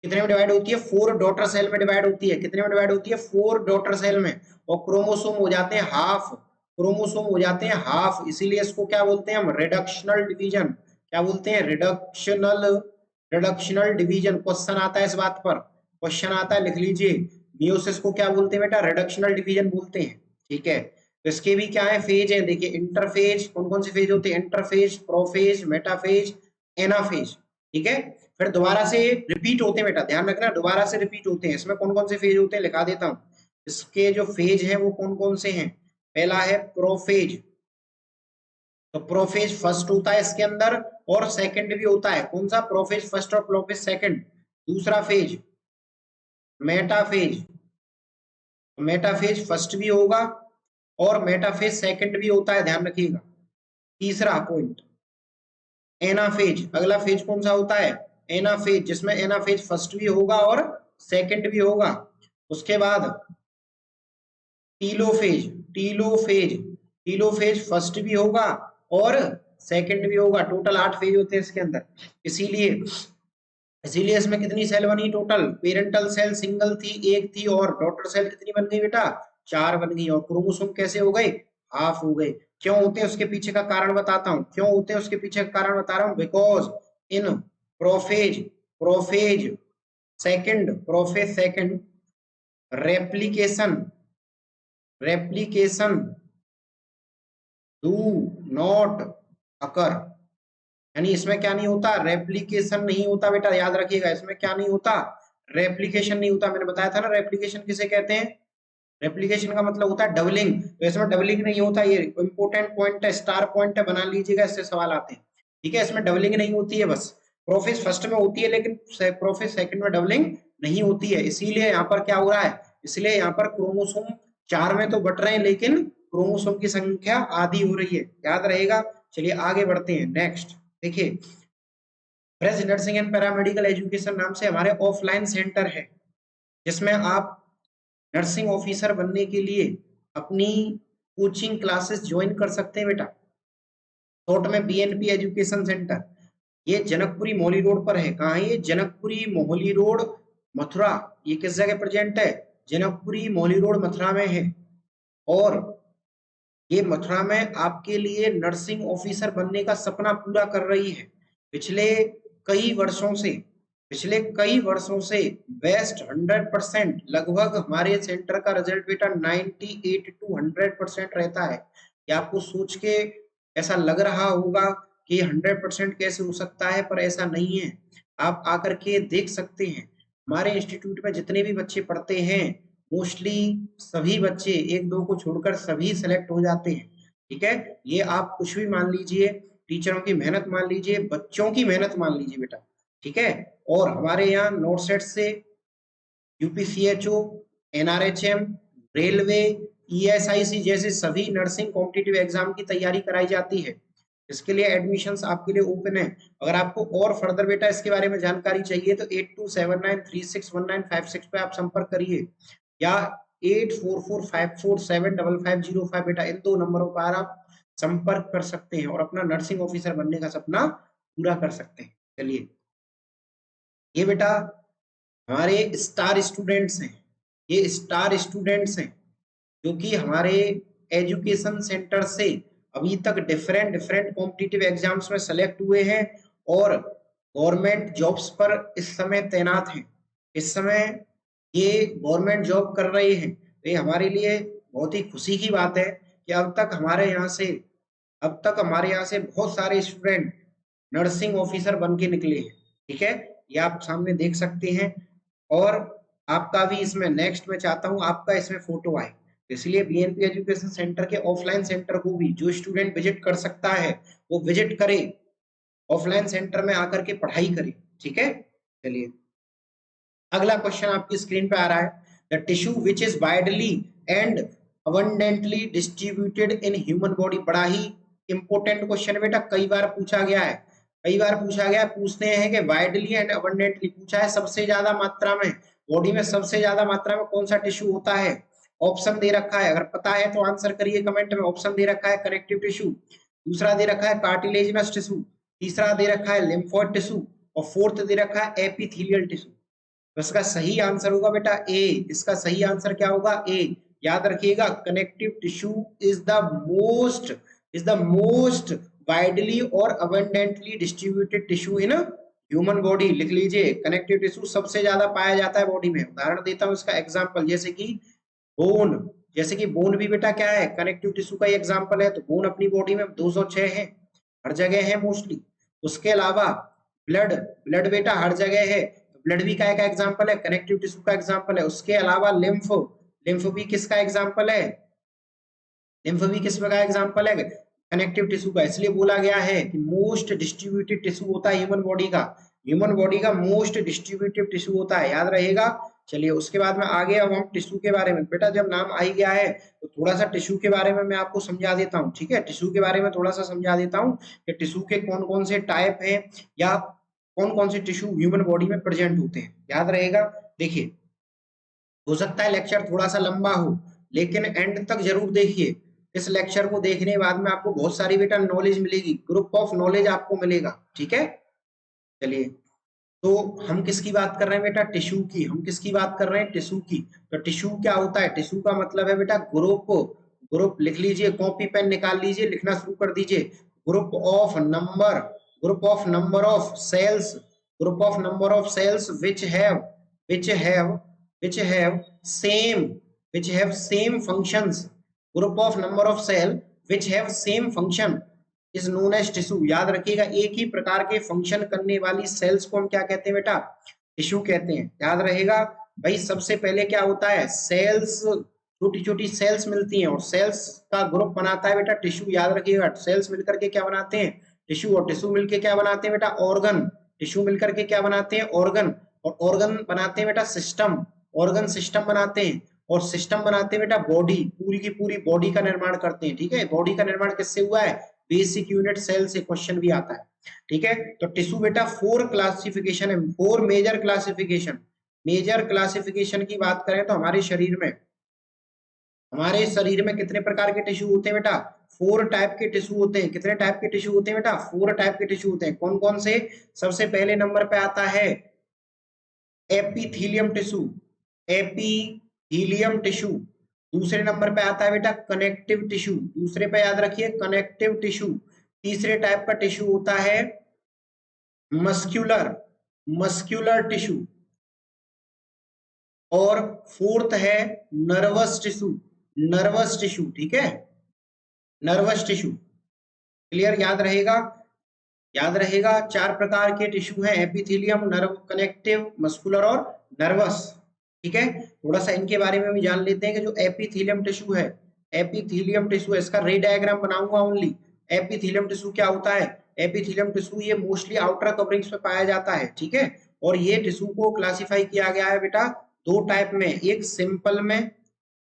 [SPEAKER 1] कितने में डिवाइड होती है? फोर डॉटर सेल में डिवाइड होती है। कितने में डिवाइड होती है? फोर डॉटर सेल में। और क्रोमोसोम हो जाते हैं हाफ, क्रोमोसोम हो जाते हैं हाफ, इसीलिए इसको क्या बोलते हैं हम? Reductional division. क्या बोलते हैं? Reductional, reductional division. क्वेश्चन आता है इस बात पर, क्वेश्चन आता है, लिख लीजिए। मियोसिस को क्या बोलते हैं बेटा? रिडक्शनल डिवीजन बोलते हैं, ठीक है। तो इसके भी क्या है? फेज है, देखिए इंटरफेज। कौन कौन से फेज होते हैं? इंटरफेज, प्रोफेज, मेटाफेज, एनाफेज, ठीक है। फिर दोबारा से रिपीट होते हैं बेटा, ध्यान रखना, दोबारा से रिपीट होते हैं। इसमें कौन कौन से फेज होते हैं लिखा देता हूं। इसके जो फेज हैं वो कौन कौन से हैं? पहला है प्रोफेज। तो प्रोफेज फर्स्ट होता है इसके अंदर, और सेकंड भी होता है। कौन सा? प्रोफेज फर्स्ट और प्रोफेज सेकंड। दूसरा फेज मेटाफेज, मेटाफेज फर्स्ट भी होगा और मेटाफेज सेकंड भी होता है, ध्यान रखिएगा। तीसरा पॉइंट एनाफेज। अगला फेज कौन सा होता है? एनाफेज, जिसमें एनाफेज फर्स्ट भी होगा और सेकंड भी होगा। उसके बाद टीलोफेज, टीलोफेज, टीलोफेज फर्स्ट भी होगा और सेकंड भी होगा। टोटल 8 फेज होते हैं इसके अंदर। इसीलिए, इसीलिए इसमें कितनी सेल बनी टोटल? पेरेंटल सेल सिंगल थी, एक थी, और डॉटर सेल कितनी बन गई बेटा? 4 बन गई। और क्रोमोसोम कैसे हो गए? हाफ हो गए। क्यों होते हैं उसके पीछे का कारण बताता हूं, क्यों होते हैं उसके पीछे का कारण बता रहा हूं। Because in prophase, prophase second, prophase second replication replication do not occur, यानी इसमें क्या नहीं होता, रेप्लिकेशन नहीं होता बेटा, याद रखिएगा इसमें क्या नहीं होता, रेप्लिकेशन नहीं होता। मैंने बताया था ना रेप्लिकेशन किसे कहते हैं, रेप्लिकेशन का मतलब होता है डबलिंग, तो इसमें डबलिंग नहीं होता, ये इंपॉर्टेंट पॉइंट है, स्टार पॉइंट है, बना लीजिएगा, इससे सवाल आते हैं। ठीक है, इसमें डबलिंग नहीं होती है, बस प्रोफिस फर्स्ट में होती है लेकिन प्रोफिस सेकंड में डबलिंग नहीं होती है। इसीलिए यहाँ पर क्या हो रहा है, इसलिए यहाँ पर क्रोमोसोम 4 में तो बट रहे हैं लेकिन क्रोमोसोम की संख्या आधी हो रही है, याद रहेगा। चलिए आगे बढ़ते हैं, नेक्स्ट देखिए, breast nursing and paramedical education नाम से हमारे ऑफलाइन सेंटर है, जिसमें आप नर्सिंग ऑफिसर बनने के लिए अपनी कोचिंग क्लासेस ज्वाइन कर सकते हैं बेटा। शॉर्ट में बीएनपी एजुकेशन सेंटर, ये जनकपुरी मोहली रोड पर है। कहाँ है ये, जनकपुरी मोहली रोड मथुरा। ये किस जगह प्रेजेंट है, जनकपुरी मोहली रोड मथुरा में है। और ये मथुरा में आपके लिए नर्सिंग ऑफिसर बनने का सपना पूरा कर रही है। पिछले कई वर्षों से बेस्ट 100% लगभग हमारे सेंटर का रिजल्ट बेटा 98 to 100% रहता है। ये आपको सोच के ऐसा लग रहा होगा कि 100% कैसे हो सकता है, पर ऐसा नहीं है। आप आकर के देख सकते हैं, हमारे इंस्टीट्यूट में जितने भी बच्चे पढ़ते हैं मोस्टली सभी बच्चे, एक दो को छोड़कर सभी सेलेक्ट हो जाते हैं। ठीक है, ये आप कुछ भी मान लीजिए, टीचरों की मेहनत मान लीजिए, बच्चों की मेहनत मान लीजिए बेटा। ठीक है, और हमारे यहाँ नोट सेट से यूपीसीएचओ, एनआरएचएम, रेलवे, ईएसआईसी जैसे सभी नर्सिंग कॉम्पिटिटिव एग्जाम की तैयारी कराई जाती है। इसके लिए एडमिशंस आपके लिए ओपन है। अगर आपको और फर्दर बेटा इसके बारे में जानकारी चाहिए तो 8279361956 पे आप संपर्क करिए, या 8445475505 बेटा, इन 2 नंबरों पर आप संपर्क कर सकते हैं और अपना नर्सिंग ऑफिसर बनने का सपना पूरा कर सकते हैं। चलिए, ये बेटा हमारे स्टार स्टूडेंट्स हैं, ये स्टार स्टूडेंट्स हैं जो कि हमारे एजुकेशन सेंटर से अभी तक डिफरेंट कॉम्पिटिटिव एग्जाम्स में सेलेक्ट हुए हैं और गवर्नमेंट जॉब्स पर इस समय तैनात हैं। इस समय ये गवर्नमेंट जॉब कर रहे हैं, तो ये हमारे लिए बहुत ही खुशी की बात है कि अब तक हमारे यहाँ से बहुत सारे स्टूडेंट नर्सिंग ऑफिसर बन के निकले हैं। ठीक है, ये आप सामने देख सकते हैं, और आपका भी इसमें नेक्स्ट में चाहता हूं आपका इसमें फोटो आए, इसलिए बीएनपी एजुकेशन सेंटर के ऑफलाइन सेंटर को भी जो स्टूडेंट विजिट कर सकता है वो विजिट करे, ऑफलाइन सेंटर में आकर के पढ़ाई करे। ठीक है, चलिए अगला क्वेश्चन आपकी स्क्रीन पे आ रहा है, the tissue which is widely and abundantly distributed in human body. बड़ा ही इंपॉर्टेंट क्वेश्चन है बेटा, कई बार पूछा गया है, पूछते हैं कि वाइडली एंड अबंडेंटली पूछा है, सबसे ज्यादा मात्रा में बॉडी में सबसे ज्यादा मात्रा में कौन सा टिश्यू होता है। ऑप्शन दे रखा है, अगर पता है तो आंसर करिए कमेंट में। ऑप्शन दे रखा है कनेक्टिव टिश्यू, दूसरा दे रखा है कार्टिलेजिनस टिश्यू, तीसरा दे रखा है लिम्फोइड टिश्यू, और फोर्थ दे रखा है एपिथेलियल टिश्यू। तो इसका सही आंसर होगा बेटा ए, इसका सही आंसर क्या होगा, ए। याद रखिएगा, connective tissue is the most widely और abundantly distributed tissue in human body. लिख लीजिए, कनेक्टिव टिश्यू सबसे ज्यादा पाया जाता है बॉडी में। उदाहरण देता हूं इसका एग्जांपल, जैसे कि बोन भी बेटा क्या है, कनेक्टिव टिश्यू का ही एग्जांपल है। तो बोन अपनी बॉडी में 206 है, हर जगह है मोस्टली। उसके अलावा ब्लड बेटा हर जगह है, ब्लड भी का एग्जांपल है, कनेक्टिव टिश्यू का एग्जांपल है। उसके अलावा लिम्फ भी किसका एग्जांपल है, कनेक्टिव टिश्यू का। इसलिए बोला गया है कि मोस्ट डिस्ट्रीब्यूटेड टिश्यू होता है ह्यूमन बॉडी का मोस्ट डिस्ट्रीब्यूटेड टिश्यू होता है, याद रहेगा। चलिए उसके बाद में आगे अब हम टिश्यू के बारे में, बेटा जब नाम आ ही गया है तो थोड़ा सा टिश्यू के बारे में मैं आपको समझा देता हूँ। ठीक है, टिश्यू के बारे में थोड़ा सा समझा देता हूँ कि टिश्यू के कौन कौन से टाइप हैं या कौन कौन से टिश्यू ह्यूमन बॉडी में प्रेजेंट होते हैं, याद रहेगा। देखिए, हो सकता है लेक्चर थोड़ा सा लंबा हो लेकिन एंड तक जरूर देखिए। इस लेक्चर को देखने के बाद में आपको बहुत सारी बेटा नॉलेज मिलेगी, ग्रुप ऑफ नॉलेज आपको मिलेगा। ठीक है, चलिए तो हम किसकी बात कर रहे हैं बेटा, टिश्यू की। हम किसकी बात कर रहे हैं, टिश्यू की। तो टिश्यू क्या होता है, टिश्यू का मतलब है बेटा ग्रुप लिख लीजिए, कॉपी पेन निकाल लीजिए, लिखना शुरू कर दीजिए। Group of number of cells which have which have same which have same functions, group of number of cell which have same function is known as tissue। याद रखिएगा, एक ही प्रकार के फंक्शन करने वाली सेल्स को हम क्या कहते हैं बेटा, टिश्यू कहते हैं। याद रहेगा भाई, सबसे पहले क्या होता है, सेल्स, छोटी छोटी सेल्स मिलती हैं और सेल्स का ग्रुप बनाता है बेटा टिश्यू। याद रखिएगा, सेल्स मिलकर के क्या बनाते हैं, टिश्यू, और टिश्यू मिलकर क्या बनाते हैं बेटा, ऑर्गन। टिश्यू मिलकर के क्या बनाते हैं, ऑर्गन, और ऑर्गन बनाते हैं बेटा सिस्टम, ऑर्गन सिस्टम बनाते हैं, और सिस्टम बनाते हैं बेटा बॉडी, पूरी की पूरी बॉडी का निर्माण करते हैं। ठीक है, बॉडी का निर्माण किससे हुआ है, बेसिक यूनिट सेल से क्वेश्चन भी आता है। ठीक है, तो टिश्यू बेटा 4 क्लासिफिकेशन है, 4 मेजर क्लासिफिकेशन। मेजर क्लासिफिकेशन की बात करें तो हमारे शरीर में कितने प्रकार के टिश्यू होते हैं बेटा, 4 टाइप के टिश्यू होते हैं। कितने टाइप के टिश्यू होते हैं बेटा, 4 टाइप के टिश्यू होते हैं। कौन कौन से, सबसे पहले नंबर पे आता है एपिथीलियम टिश्यू, एपिथीलियम टिश्यू। दूसरे नंबर पे आता है बेटा कनेक्टिव टिश्यू, दूसरे पे याद रखिए कनेक्टिव टिश्यू। तीसरे टाइप का टिश्यू होता है मस्क्यूलर, मस्क्यूलर टिश्यू। और फोर्थ है नर्वस टिश्यू, नर्वस टिश्यू। ठीक है, नर्वस टिश्यू, क्लियर, याद रहेगा, याद रहेगा। 4 प्रकार के टिश्यू हैं, एपिथेलियम, नर्व, कनेक्टिव, मस्कुलर और नर्वस। ठीक है, थोड़ा सा इनके बारे में भी जान लेते हैं कि जो एपिथेलियम टिश्यू है, एपिथेलियम टिश्यू है, इसका रे डायग्राम बनाऊंगा ओनली। एपिथेलियम टिश्यू क्या होता है, एपिथेलियम टिश्यू ये मोस्टली आउटर कवरिंग्स में पाया जाता है। ठीक है, और ये टिश्यू को क्लासिफाई किया गया है बेटा 2 टाइप में, एक सिंपल में,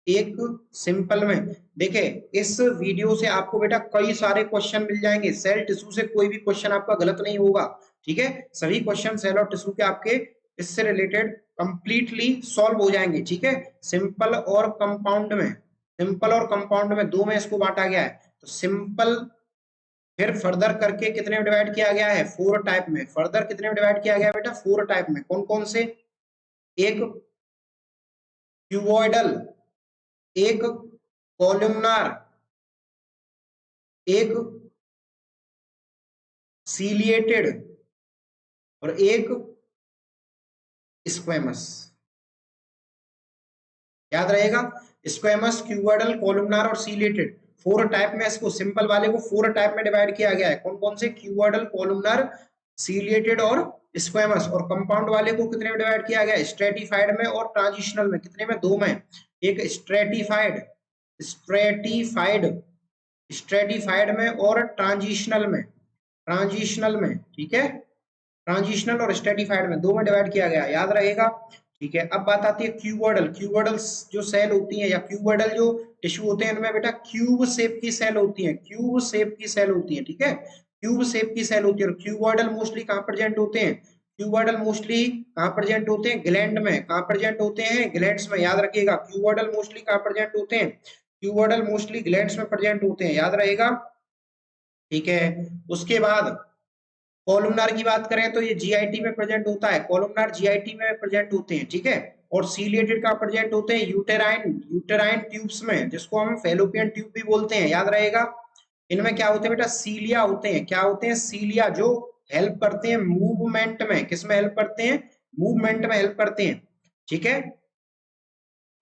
[SPEAKER 1] एक सिंपल में। देखे, इस वीडियो से आपको बेटा कई सारे क्वेश्चन मिल जाएंगे, सेल टिश्यू से कोई भी क्वेश्चन आपका गलत नहीं होगा। ठीक है, सभी क्वेश्चन सेल और टिश्यू के आपके इससे रिलेटेड कंप्लीटली सॉल्व हो जाएंगे। ठीक है, सिंपल और कंपाउंड में, सिंपल और कंपाउंड में 2 में इसको बांटा गया है। तो सिंपल फिर फर्दर करके कितने में डिवाइड किया गया है, 4 टाइप में। फर्दर कितने में डिवाइड किया गया है बेटा, 4 टाइप में। कौन कौन से, एक क्यूबॉइडल, एक कॉलमनार, एक सीलिएटेड और एक स्क्वेमस। याद रहेगा, स्क्वेमस, क्यूबॉइडल, कॉलमनार और सीलिएटेड, 4 टाइप में। इसको सिंपल वाले को 4 टाइप में डिवाइड किया गया है। कौन कौन से, क्यूबॉइडल, कॉलमनार, सीलिएटेड और स्क्वेमस। और कंपाउंड वाले को कितने में डिवाइड किया गया, स्ट्रेटिफाइड में और ट्रांजिशनल में। कितने में, 2 में। एक स्ट्रेटिफाइड, स्ट्रेटिफाइड, स्ट्रेटिफाइड में और ट्रांजिशनल में, ट्रांजिशनल में। ठीक है, ट्रांजिशनल और स्ट्रेटिफाइड में 2 में डिवाइड किया गया, याद रहेगा। ठीक है, अब बात आती है क्यूबॉइडल। क्यूबॉइडल जो सेल होती है या क्यूबॉइडल जो टिश्यू होते हैं, इनमें बेटा क्यूब शेप की सेल होती है, क्यूब शेप की सेल होती है। ठीक है, क्यूब शेप की सेल होती है। और क्यूबॉइडल मोस्टली कहाँ प्रेजेंट होते हैं, क्यूबॉइडल मोस्टली कहाँ प्रेजेंट होते हैं, ग्लैंड में। कहाँ प्रेजेंट होते हैं, ग्लैंड्स में। याद रखिएगा, क्यूबॉइडल मोस्टली कहाँ प्रेजेंट होते हैं, क्यूबॉइडल मोस्टली ग्लैंड्स में प्रेजेंट होते हैं, याद रहेगा। ठीक है, उसके बाद कॉलमनार की बात करें तो ये जीआईटी में प्रेजेंट होता है, कॉलमनार जीआईटी में प्रेजेंट होते हैं। ठीक है, और सीलिएटेड का प्रेजेंट होते हैं यूटेराइन, यूटेराइन ट्यूब्स में, जिसको हम फेलोपियन ट्यूब भी बोलते हैं, याद रहेगा। इनमें क्या होते हैं बेटा, सीलिया होते हैं। क्या होते हैं, सीलिया, जो हेल्प करते हैं मूवमेंट में। किस में हेल्प करते हैं, मूवमेंट में हेल्प करते हैं। ठीक है,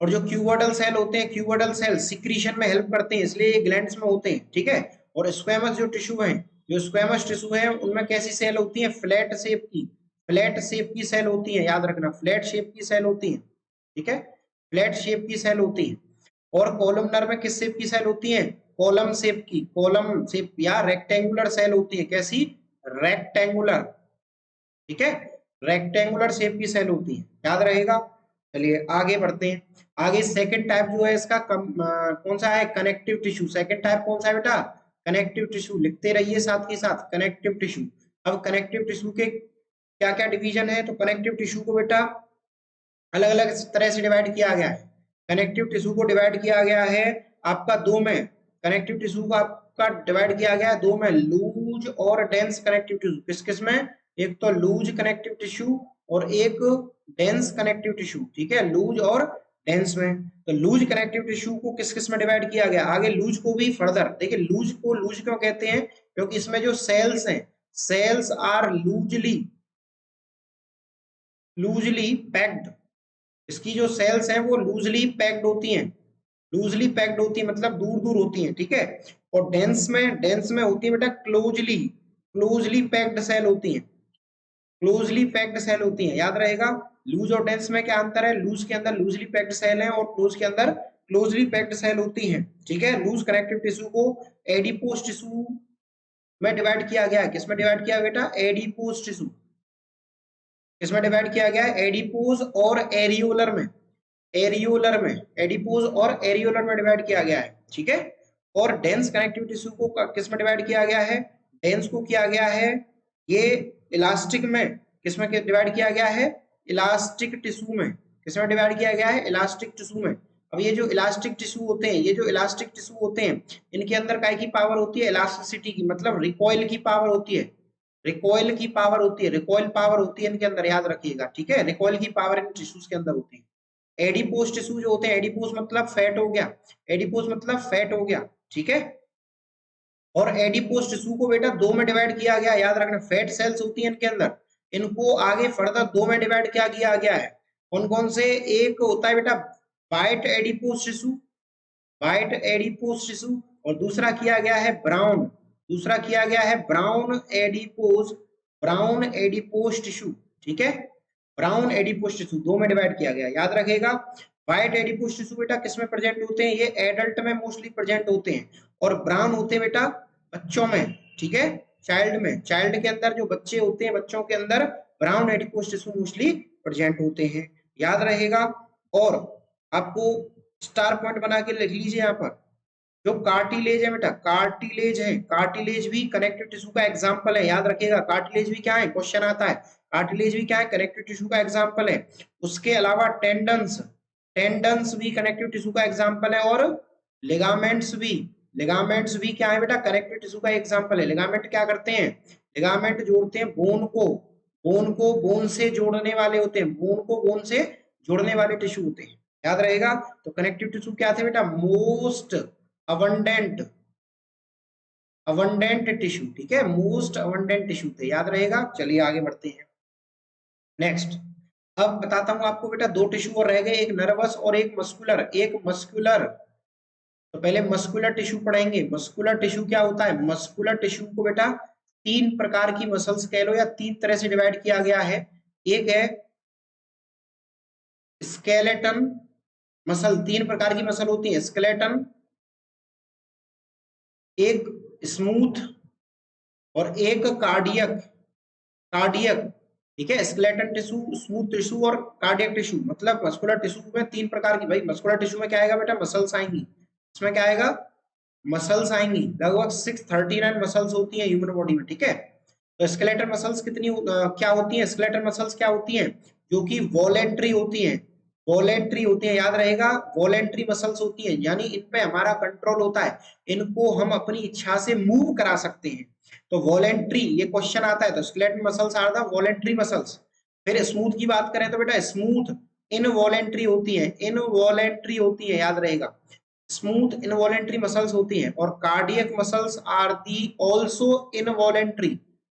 [SPEAKER 1] और जो क्यूबॉइडल सेल होते हैं, क्यूबॉइडल सेल सिक्रीशन में हेल्प करते हैं, इसलिए ये ग्लैंड्स में होते हैं। ठीक है, और स्क्वेमस जो टिश्यू है, जो स्क्वेमस टिश्यू है, उनमें कैसी सेल होती है, फ्लैट शेप की, फ्लैट शेप की सेल होती है। याद रखना, फ्लैट शेप की सेल होती है। ठीक है, फ्लैट शेप की सेल होती है। और कॉलमनर में किस शेप की सेल होती है, कॉलम शेप की, कॉलम शेप या रेक्टेंगुलर सेल होती है। कैसी, रेक्टेंगुलर। ठीक है, रेक्टेंगुलर शेप की सेल होती है, याद रहेगा। चलिए आगे बढ़ते हैं। आगे सेकंड टाइप जो है इसका कौन सा है, कनेक्टिव टिश्यू। सेकंड टाइप कौन सा है बेटा, कनेक्टिव टिश्यू। लिखते रहिए साथ के साथ, कनेक्टिव टिश्यू। अब कनेक्टिव टिश्यू के क्या क्या डिवीजन है, तो कनेक्टिव टिश्यू को बेटा अलग अलग तरह से डिवाइड किया गया है। कनेक्टिव टिश्यू को डिवाइड किया गया है आपका 2 में। कनेक्टिव टिश्यू को आपका डिवाइड किया गया है 2 में, लूज और डेंस कनेक्टिव टिश्यू। किस किस में, एक तो लूज कनेक्टिव टिश्यू और एक डेंस कनेक्टिव टिश्यू। ठीक है, लूज और डेंस में। तो लूज कनेक्टिव टिश्यू को किस किस में डिवाइड किया गया, आगे लूज को भी फर्दर देखिए। लूज को लूज क्यों कहते हैं, क्योंकि इसमें जो सेल्स हैं, सेल्स आर लूजली पैक्ड, इसकी जो सेल्स हैं वो लूजली पैक्ड होती हैं, लूजली पैक्ड होती है मतलब दूर दूर होती हैं, ठीक है। और डेंस में होती है बेटा क्लोजली, क्लोजली पैक्ड सेल होती हैं, क्लोजली पैक्ड सेल होती हैं, याद रहेगा। लूज और डेंस में क्या अंतर है, लूज के अंदर लूजली पैक्ड सेल है और क्लोज के अंदर क्लोजली पैक्ड सेल होती हैं, ठीक है। लूज कनेक्टिव टिश्यू को एडिपोज टिश्यू में डिवाइड किया गया है, किसमें डिवाइड किया बेटा, एडिपोज टिश्यू, किसमें डिवाइड किया गया है, एडिपोज और एरियोलर में, एरियोलर में, एडिपोज और एरियोलर में डिवाइड किया गया है, ठीक है। और डेंस कनेक्टिव टिश्यू को किस में डिवाइड किया गया है, डेंस को किया गया है ये इलास्टिक में, किसमें डिवाइड किया गया है, इलास्टिक टिश्यू में, किसमें डिवाइड किया गया है, इलास्टिक टिश्यू में। अब ये जो इलास्टिक टिश्यू होते हैं, ये जो इलास्टिक टिश्यू होते हैं, इनके अंदर काय की पावर होती है, इलास्टिसिटी की, मतलब रिकॉइल की पावर होती है, रिकॉइल की पावर होती है, रिकॉइल पावर होती है इनके अंदर, याद रखिएगा, ठीक है। रिकॉइल की पावर इन टिश्यूज के अंदर होती है। एडिपोज टिश्यू जो होते हैं, एडिपोज मतलब फैट हो गया, एडिपोज मतलब फैट हो गया, ठीक है। और एडिपोज टिश्यू को बेटा दो में डिवाइड किया गया, याद रखना, फैट सेल्स होती हैं इनके अंदर, इनको आगे फर्दर दो में डिवाइड क्या किया गया है, कौन कौन से, एक होता है बेटा white adipose tissue, white adipose tissue, और दूसरा किया गया है ब्राउन, दूसरा किया गया है brown adipose, brown adipose tissue, ठीक है। ब्राउन एडिपोज टिश्यू दो में डिवाइड किया गया, याद रखेगा। व्हाइट एडिपोज टिश्यू बेटा किसमें प्रेजेंट होते हैं, ये एडल्ट में मोस्टली प्रेजेंट होते हैं, और ब्राउन होते हैं बेटा बच्चों में, ठीक है, चाइल्ड में, चाइल्ड के अंदर जो बच्चे होते हैं, बच्चों के अंदर brown adipose tissue mostly present होते हैं, याद रहेगा। और आपको स्टार पॉइंट बना के लिख लीजिए यहाँ पर, जो कार्टिलेज है बेटा, कार्टिलेज है, कार्टिलेज भी कनेक्टिव टिश्यू का एग्जांपल है, याद रखिएगा। कार्टिलेज भी क्या है, क्वेश्चन आता है, कार्टिलेज भी क्या है, कनेक्टिव टिश्यू का एग्जांपल है। उसके अलावा टेंडन्स, टेंडन्स भी कनेक्टिव टिश्यू का एग्जांपल है, और लिगामेंट्स भी, लिगामेंट्स भी क्या है बेटा, कनेक्टिव टिश्यू का एग्जांपल है। लिगामेंट क्या करते हैं, लिगामेंट जोड़ते हैं बोन को, बोन को बोन से जोड़ने वाले होते हैं, बोन को बोन से जोड़ने वाले टिश्यू होते हैं, याद रहेगा। तो कनेक्टिव टिश्यू क्या थे बेटा, मोस्ट अबंडेंट, अबंडेंट टिश्यू, ठीक है, मोस्ट अबंडेंट टिश्यू थे, याद रहेगा। चलिए आगे बढ़ते हैं नेक्स्ट। अब बताता हूं आपको बेटा, दो टिश्यू और रह गए, एक नर्वस और एक मस्कुलर, एक मस्कुलर। तो पहले मस्कुलर टिश्यू पढ़ेंगे। मस्कुलर टिश्यू क्या होता है, मस्कुलर टिश्यू को बेटा तीन प्रकार की मसल्स कह लो, या तीन तरह से डिवाइड किया गया है। एक है स्केलेटन मसल, तीन प्रकार की मसल होती है, स्केलेटन, एक स्मूथ, और एक कार्डियक, कार्डियक, ठीक है। स्केलेटन टिश्यू, स्मूथ टिश्यू और कार्डियक टिश्यू, मतलब मस्कुलर टिश्यू में तीन प्रकार की, भाई मस्कुलर टिश्यू में क्या आएगा बेटा, मसल्स आएंगी, इसमें क्या आएगा, मसल्स आएंगी, लगभग 639 मसल्स होती हैं ह्यूमन बॉडी में, ठीक है। तो स्केलेटल मसल्स कितनी क्या होती हैं, स्केलेटल मसल्स क्या होती हैं, जो कि वॉलेंट्री होती हैं, वॉलेंट्री होती है, याद रहेगा, वॉलेंट्री मसल्स होती हैं, यानी इन पे हमारा कंट्रोल होता है, इनको हम अपनी इच्छा से मूव करा सकते हैं। तो वॉलेंट्री, ये क्वेश्चन आता है, तो skeletal muscles are the voluntary muscles. फिर स्मूथ की बात करें तो बेटा स्मूथ इनवॉलेंट्री होती है, इनवॉलेंट्री होती है, याद रहेगा, स्मूथ इनवॉलेंट्री मसल्स होती हैं। और cardiac muscles are the also involuntary,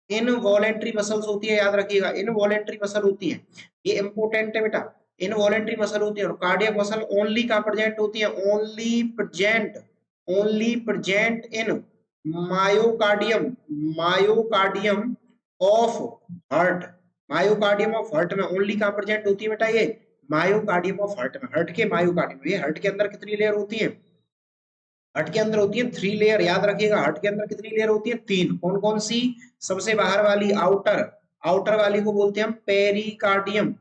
[SPEAKER 1] involuntary muscles होती है, याद रखिएगा, इनवॉलेंट्री मसल होती है, ये इंपॉर्टेंट है बेटा, इनवॉलेंट्री मसल होती है। और कार्डियक मसल ओनली कहां प्रेजेंट होती है, only present, only present in myocardium, myocardium of heart, myocardium of heart में ओनली कहां प्रेजेंट होती है बेटा, ये मायोकार्डियम ऑफ हार्ट में, हार्ट के मायोकार्डियम। ये हार्ट के अंदर कितनी लेयर होती है, हार्ट के अंदर होती है 3 लेयर, याद रखिएगा, हार्ट के अंदर कितनी लेयर होती है, 3। कौन कौन सी, सबसे बाहर वाली आउटर, आउटर वाली को बोलते हैं हम पेरिकार्डियम,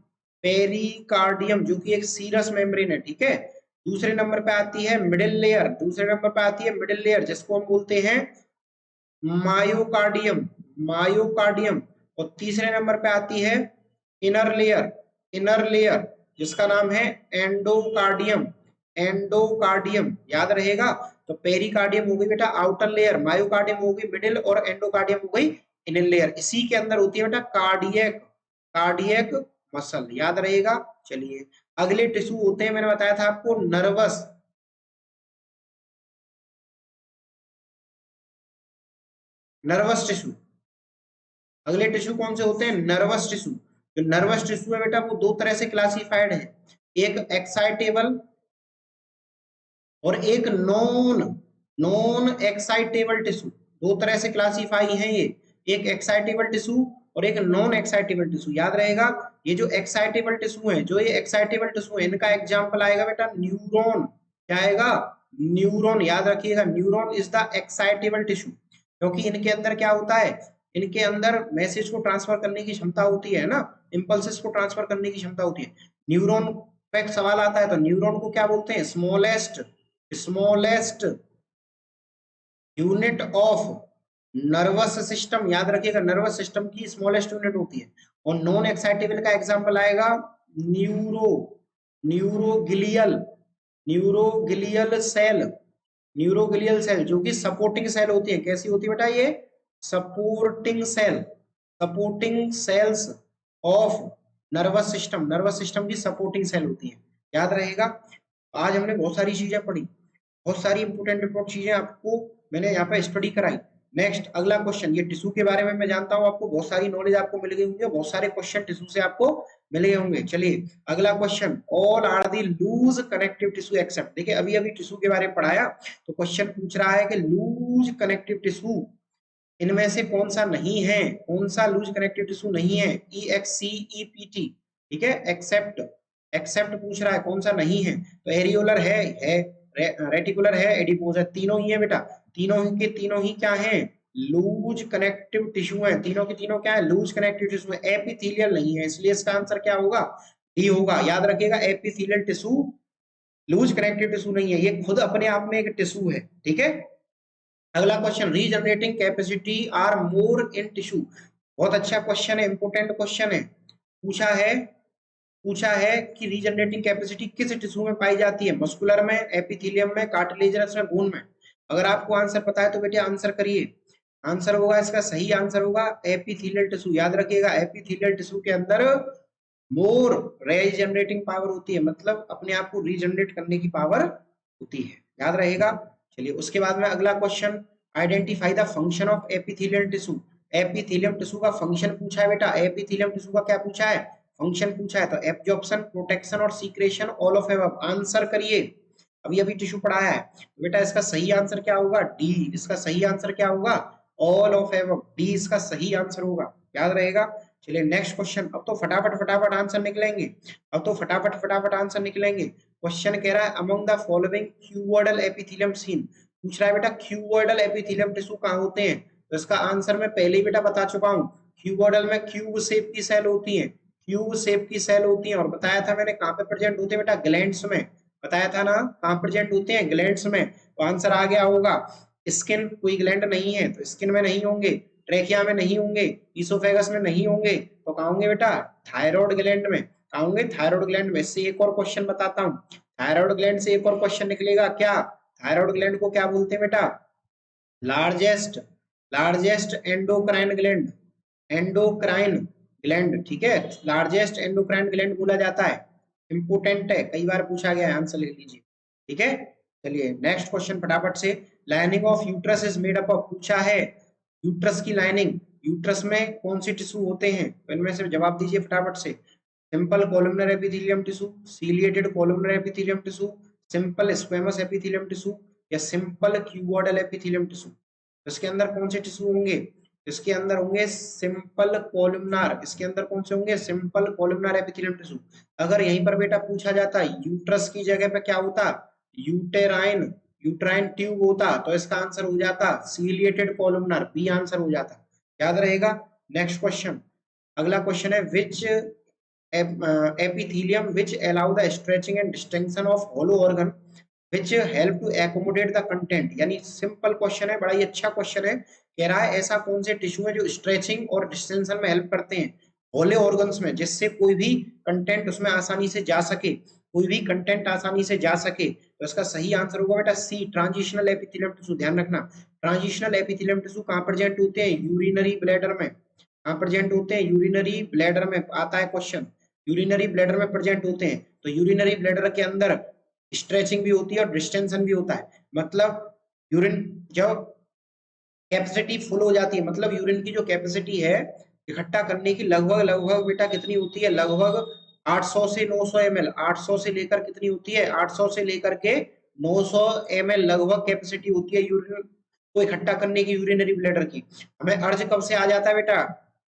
[SPEAKER 1] पेरिकार्डियम जो कि एक सीरस मेम्ब्रेन है, ठीक है। दूसरे नंबर पे आती है मिडिल लेयर, दूसरे नंबर पे आती है मिडिल लेयर, जिसको हम बोलते हैं मायोकार्डियम, मायोकार्डियम। और तीसरे नंबर पे आती है इनर लेयर, इनर लेयर, जिसका नाम है एंडोकार्डियम, एंडोकार्डियम, याद रहेगा। तो पेरिकार्डियम हो गई बेटा आउटर लेयर, मायोकार्डियम हो गई मिडिल, और एंडोकार्डियम हो गई इनर लेयर। इसी के अंदर होती है बेटा कार्डियक, कार्डियक मसल, याद रहेगा। चलिए अगले टिश्यू होते हैं, मैंने बताया था आपको नर्वस, नर्वस टिश्यू। अगले टिश्यू कौन से होते हैं, नर्वस टिश्यू। जो नर्वस टिश्यू है बेटा वो दो तरह से क्लासिफाइड है। एक एक्साइटेबल और एक नॉन नॉन एक्साइटेबल टिश्यू। दो तरह से क्लासीफाई है ये, एक एक्साइटेबल टिश्यू और एक नॉन एक्साइटेबल टिश्यू। याद रहेगा, ये जो एक्साइटेबल टिश्यू है, जो ये एक्साइटेबल टिश्यू है, इनका एग्जांपल आएगा बेटा न्यूरॉन। क्या आएगा? न्यूरॉन। याद रखिएगा, neuron is the excitable tissue, क्योंकि इनके अंदर क्या होता है, इनके अंदर मैसेज को ट्रांसफर करने की क्षमता होती है ना, इंपल्सेस को ट्रांसफर करने की क्षमता होती है। न्यूरॉन पे सवाल आता है तो न्यूरॉन को क्या बोलते हैं? Smallest unit of nervous system. याद रखिएगा, नर्वस सिस्टम की स्मॉलेस्ट यूनिट होती है। और नॉन एक्साइटेबल का एग्जांपल आएगा न्यूरो न्यूरोगिलियल न्यूरोगिलियल सेल, जो कि सपोर्टिंग सेल होती है। कैसी होती है बेटा? ये supporting sales of nervous system की सपोर्टिंग सेल होती है। याद रहेगा, आज हमने बहुत सारी चीजें पढ़ी, बहुत सारी इंपोर्टेंट चीजें आपको मैंने यहाँ पे स्टडी कराई। नेक्स्ट अगला क्वेश्चन, ये टिश्यू के बारे में मैं जानता हूँ, आपको बहुत सारी नॉलेज आपको मिल गई होंगी, बहुत सारे क्वेश्चन टिश्यू से आपको मिल गए होंगे। चलिए अगला question, all are the loose connective tissue except. देखिए अभी अभी टिश्यू के बारे में पढ़ाया, तो क्वेश्चन पूछ रहा है कि लूज कनेक्टिव टिश्यू इनमें से कौन सा नहीं है, कौन सा लूज कनेक्टिव टिश्यू नहीं है? EXCEPT, ठीक है, एक्सेप्ट पूछ रहा है, कौन सा नहीं है? तो एरियोलर है, रेटिकुलर है, एडिपोज है, तीनों ही है बेटा। तीनों ही क्या है? लूज कनेक्टिव टिश्यू है। तीनों के तीनों क्या है? लूज कनेक्टिव टिश्यू है। एपिथेलियल नहीं है, इसलिए इसका आंसर क्या होगा? डी होगा। याद रखिएगा, epithelial tissue loose connective tissue नहीं है, ये खुद अपने आप में एक टिश्यू है। ठीक है, अगला question, regenerating capacity are more in tissue. बहुत अच्छा क्वेश्चन है, इंपोर्टेंट क्वेश्चन है। पूछा है कि रीजनरेटिंग कैपेसिटी किस टिश्यू में पाई जाती है? मस्कुलर में, एपिथेलियम में, कार्टिलेजनस में, बोन में? अगर आपको आंसर पता है तो बेटे आंसर करिए। आंसर होगा, इसका सही आंसर होगा एपिथेलियल टिश्यू। याद रखिएगा, एपिथेलियल टिश्यू के अंदर मोर रीजनरेटिंग पावर होती है, मतलब अपने आप को रीजनरेट करने की पावर होती है। याद रहेगा। चलिए उसके बाद में अगला question, identify the function of epithelial tissue. Epithelium tissue का फंक्शन पूछा है बेटा। एपिथेलियम टिश्यू का क्या पूछा है? फंक्शन पूछा है। तो एब्जॉर्प्शन, प्रोटेक्शन और secretion, all of above. Answer करिए, अभी अभी टिश्यू पढ़ाया है बेटा। इसका सही आंसर क्या होगा? डी। इसका सही आंसर क्या होगा? ऑल ऑफ एबव, डी इसका सही आंसर होगा। याद रहेगा। चलिए नेक्स्ट क्वेश्चन, अब तो फटाफट आंसर निकलेंगे, फटाफट आंसर निकलेंगे। क्वेश्चन कह रहा है, among the following cuboidal epithelium seen. पूछ रहा है बेटा क्यूबॉइडल एपिथेलियम टिश्यू कहाँ होते हैं? तो इसका आंसर मैं पहले ही बेटा बता चुका हूँ। क्यूबॉइडल में क्यूब शेप की सेल होती है, क्यूब शेप की सेल होती है। और बताया था मैंने कहाँ पे प्रेजेंट होते हैं बेटा? ग्लैंड्स में। बताया था ना, कहाँ प्रेजेंट होते हैं? ग्लैंड्स में। तो आंसर आ गया होगा स्किन। कोई ग्लैंड नहीं है तो स्किन में नहीं होंगे, ट्रेकिया में नहीं होंगे, इसोफेगस में नहीं होंगे, तो कहाँ होंगे बेटा? थायराइड ग्लैंड में। कहाँ होंगे? थायराइड ग्लैंड में। इससे एक और क्वेश्चन बताता हूँ, थायराइड ग्लैंड से एक और क्वेश्चन निकलेगा। क्या? थायराइड ग्लैंड को क्या बोलते हैं बेटा? Largest endocrine gland. ठीक है, लार्जेस्ट एंडोक्राइन ग्लैंड बोला जाता है। इंपोर्टेंट है, कई बार पूछा गया है, आंसर लिख लीजिए। ठीक है, चलिए नेक्स्ट क्वेश्चन फटाफट से, lining of uterus is made up of. पूछा है यूट्रस की लाइनिंग, यूट्रस में कौन सी टिश्यू होते हैं? तो इनमें से जवाब दीजिए फटाफट से। Simple columnar epithelium tissue, ciliated columnar epithelium tissue, simple squamous epithelium tissue, या सिंपल क्यूबॉइडल एपिथेलियम टिश्यू। इसके अंदर कौन से टिश्यू होंगे? इसके अंदर होंगे सिंपल कोलुमनार। इसके अंदर कौन से होंगे? Simple columnar epithelium tissue. अगर यहीं पर बेटा पूछा जाता यूट्रस की जगह पे क्या होता? यूट्राइन ट्यूब होता, तो इसका आंसर हो जाता सीलिएटेड कोलुमनार, बी आंसर हो जाता। याद रहेगा। नेक्स्ट क्वेश्चन, अगला क्वेश्चन है, विच epithelium which allow the stretching and distension of hollow organ which help to accommodate the content। यानी सिंपल क्वेश्चन है, बड़ा ही अच्छा क्वेश्चन है। कह रहा है ऐसा कौन से टिश्यू है जो स्ट्रेचिंग और डिस्टेंशन में हेल्प करते हैं होले ऑर्गन्स में, जिससे कोई भी कंटेंट उसमें आसानी से जा सके, कोई भी कंटेंट आसानी से जा सके। तो इसका सही आंसर होगा बेटा सी, ट्रांजिशनल एपिथेलियम टिश्यू। ध्यान रखना, ट्रांजिशनल एपिथेलियम टिश्यू कहाँ प्रेजेंट होते हैं? यूरिनरी ब्लैडर में। कहाँ प्रेजेंट होते हैं? यूरिनरी ब्लैडर में आता है क्वेश्चन, यूरिनरी ब्लैडर में प्रेजेंट होते हैं। तो यूरिनरी ब्लैडर के अंदर स्ट्रेचिंग भी होती है और डिस्टेंशन भी होता है। मतलब यूरिन जब कैपेसिटी फुल हो जाती है, मतलब यूरिन की जो कैपेसिटी है इकट्ठा करने की, लगभग बेटा कितनी होती है? लगभग 800 से 900 ml, 800 से लेकर कितनी होती है, 800 से लेकर के 900 ml लगभग कैपेसिटी होती है यूरिन को इकट्ठा करने की यूरिनरी ब्लैडर की। हमें अर्ज कब से आ जाता है बेटा,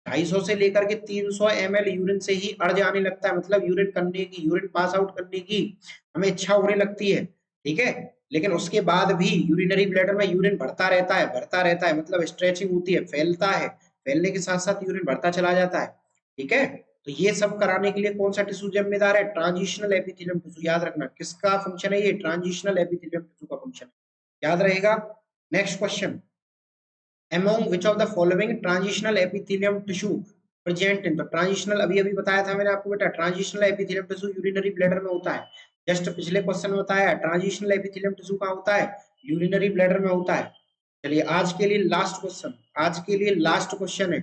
[SPEAKER 1] 250 से लेकर के 300 ml यूरिन से ही अर्ज आने लगता है, मतलब यूरिन करने की, यूरिन पास आउट करने की हमें इच्छा होने लगती है, ठीक है। लेकिन उसके बाद भी यूरिनरी ब्लैडर में यूरिन भरता रहता है, मतलब स्ट्रेचिंग होती है, फैलता है, फैलने के साथ साथ यूरिन बढ़ता चला जाता है, ठीक है। तो ये सब कराने के लिए कौन सा टिश्यू जिम्मेदार है, ट्रांजिशनल एपिथेलियम टिश्यू। याद रखना किसका फंक्शन है ये, ट्रांजिशनल एपिथेलियम टिश्यू का फंक्शन है, याद रहेगा। Next question, among which of the following transitional epithelium tissue present in, तो ट्रांजिशनल अभी अभी बताया था मैंने आपको बेटा, transitional epithelium tissue urinary bladder में होता है, जस्ट पिछले क्वेश्चन में बताया ट्रांजिशनल एपिथेलियम टिश्यू कहाँ होता है, यूरिनरी ब्लैडर में होता है। चलिए आज के लिए लास्ट क्वेश्चन, आज के लिए लास्ट क्वेश्चन है,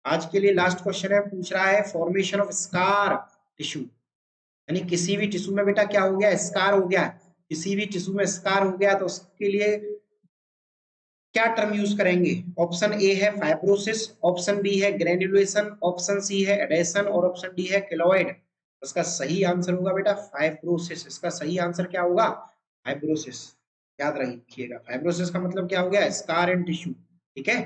[SPEAKER 1] आज के लिए लास्ट क्वेश्चन है, पूछ रहा है फॉर्मेशन ऑफ स्कार टिश्यू, यानी किसी भी टिश्यू में बेटा क्या हो गया, स्कार हो गया, किसी भी टिश्यू में स्कार हो गया तो उसके लिए क्या टर्म यूज करेंगे। ऑप्शन ए है फाइब्रोसिस, ऑप्शन बी है ग्रेन्युलेशन, ऑप्शन सी है एडेशन और ऑप्शन डी है केलॉइड। इसका सही आंसर होगा बेटा फाइब्रोसिस, इसका सही आंसर क्या होगा, फाइब्रोसिस। याद रखिएगा फाइब्रोसिस का मतलब क्या हो गया, स्कार एंड टिश्यू, ठीक है,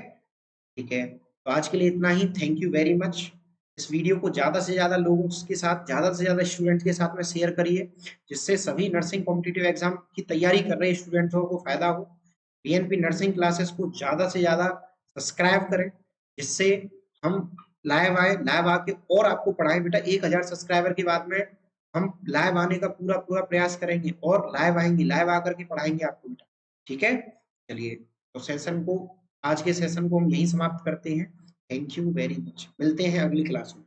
[SPEAKER 1] ठीक है। तो आज के लिए इतना ही, थैंक यू वेरी मच। इस वीडियो को ज्यादा से ज्यादा लोगों के साथ, ज्यादा से ज्यादा स्टूडेंट के साथ में शेयर करिए, जिससे सभी नर्सिंग कॉम्पिटिटिव एग्जाम की तैयारी कर रहे स्टूडेंट्स को फायदा हो। पीएनपी नर्सिंग क्लासेस को ज्यादा से ज्यादा सब्सक्राइब करें, जिससे हम लाइव आए, लाइव आके और आपको पढ़ाएं बेटा। 1000 सब्सक्राइबर के बाद में हम लाइव आने का पूरा पूरा प्रयास करेंगे और लाइव आएंगे, लाइव आकर के पढ़ाएंगे आपको बेटा, ठीक है। चलिए तो सेशन को, आज के सेशन को हम यहीं समाप्त करते हैं। थैंक यू वेरी मच, मिलते हैं अगली क्लास में।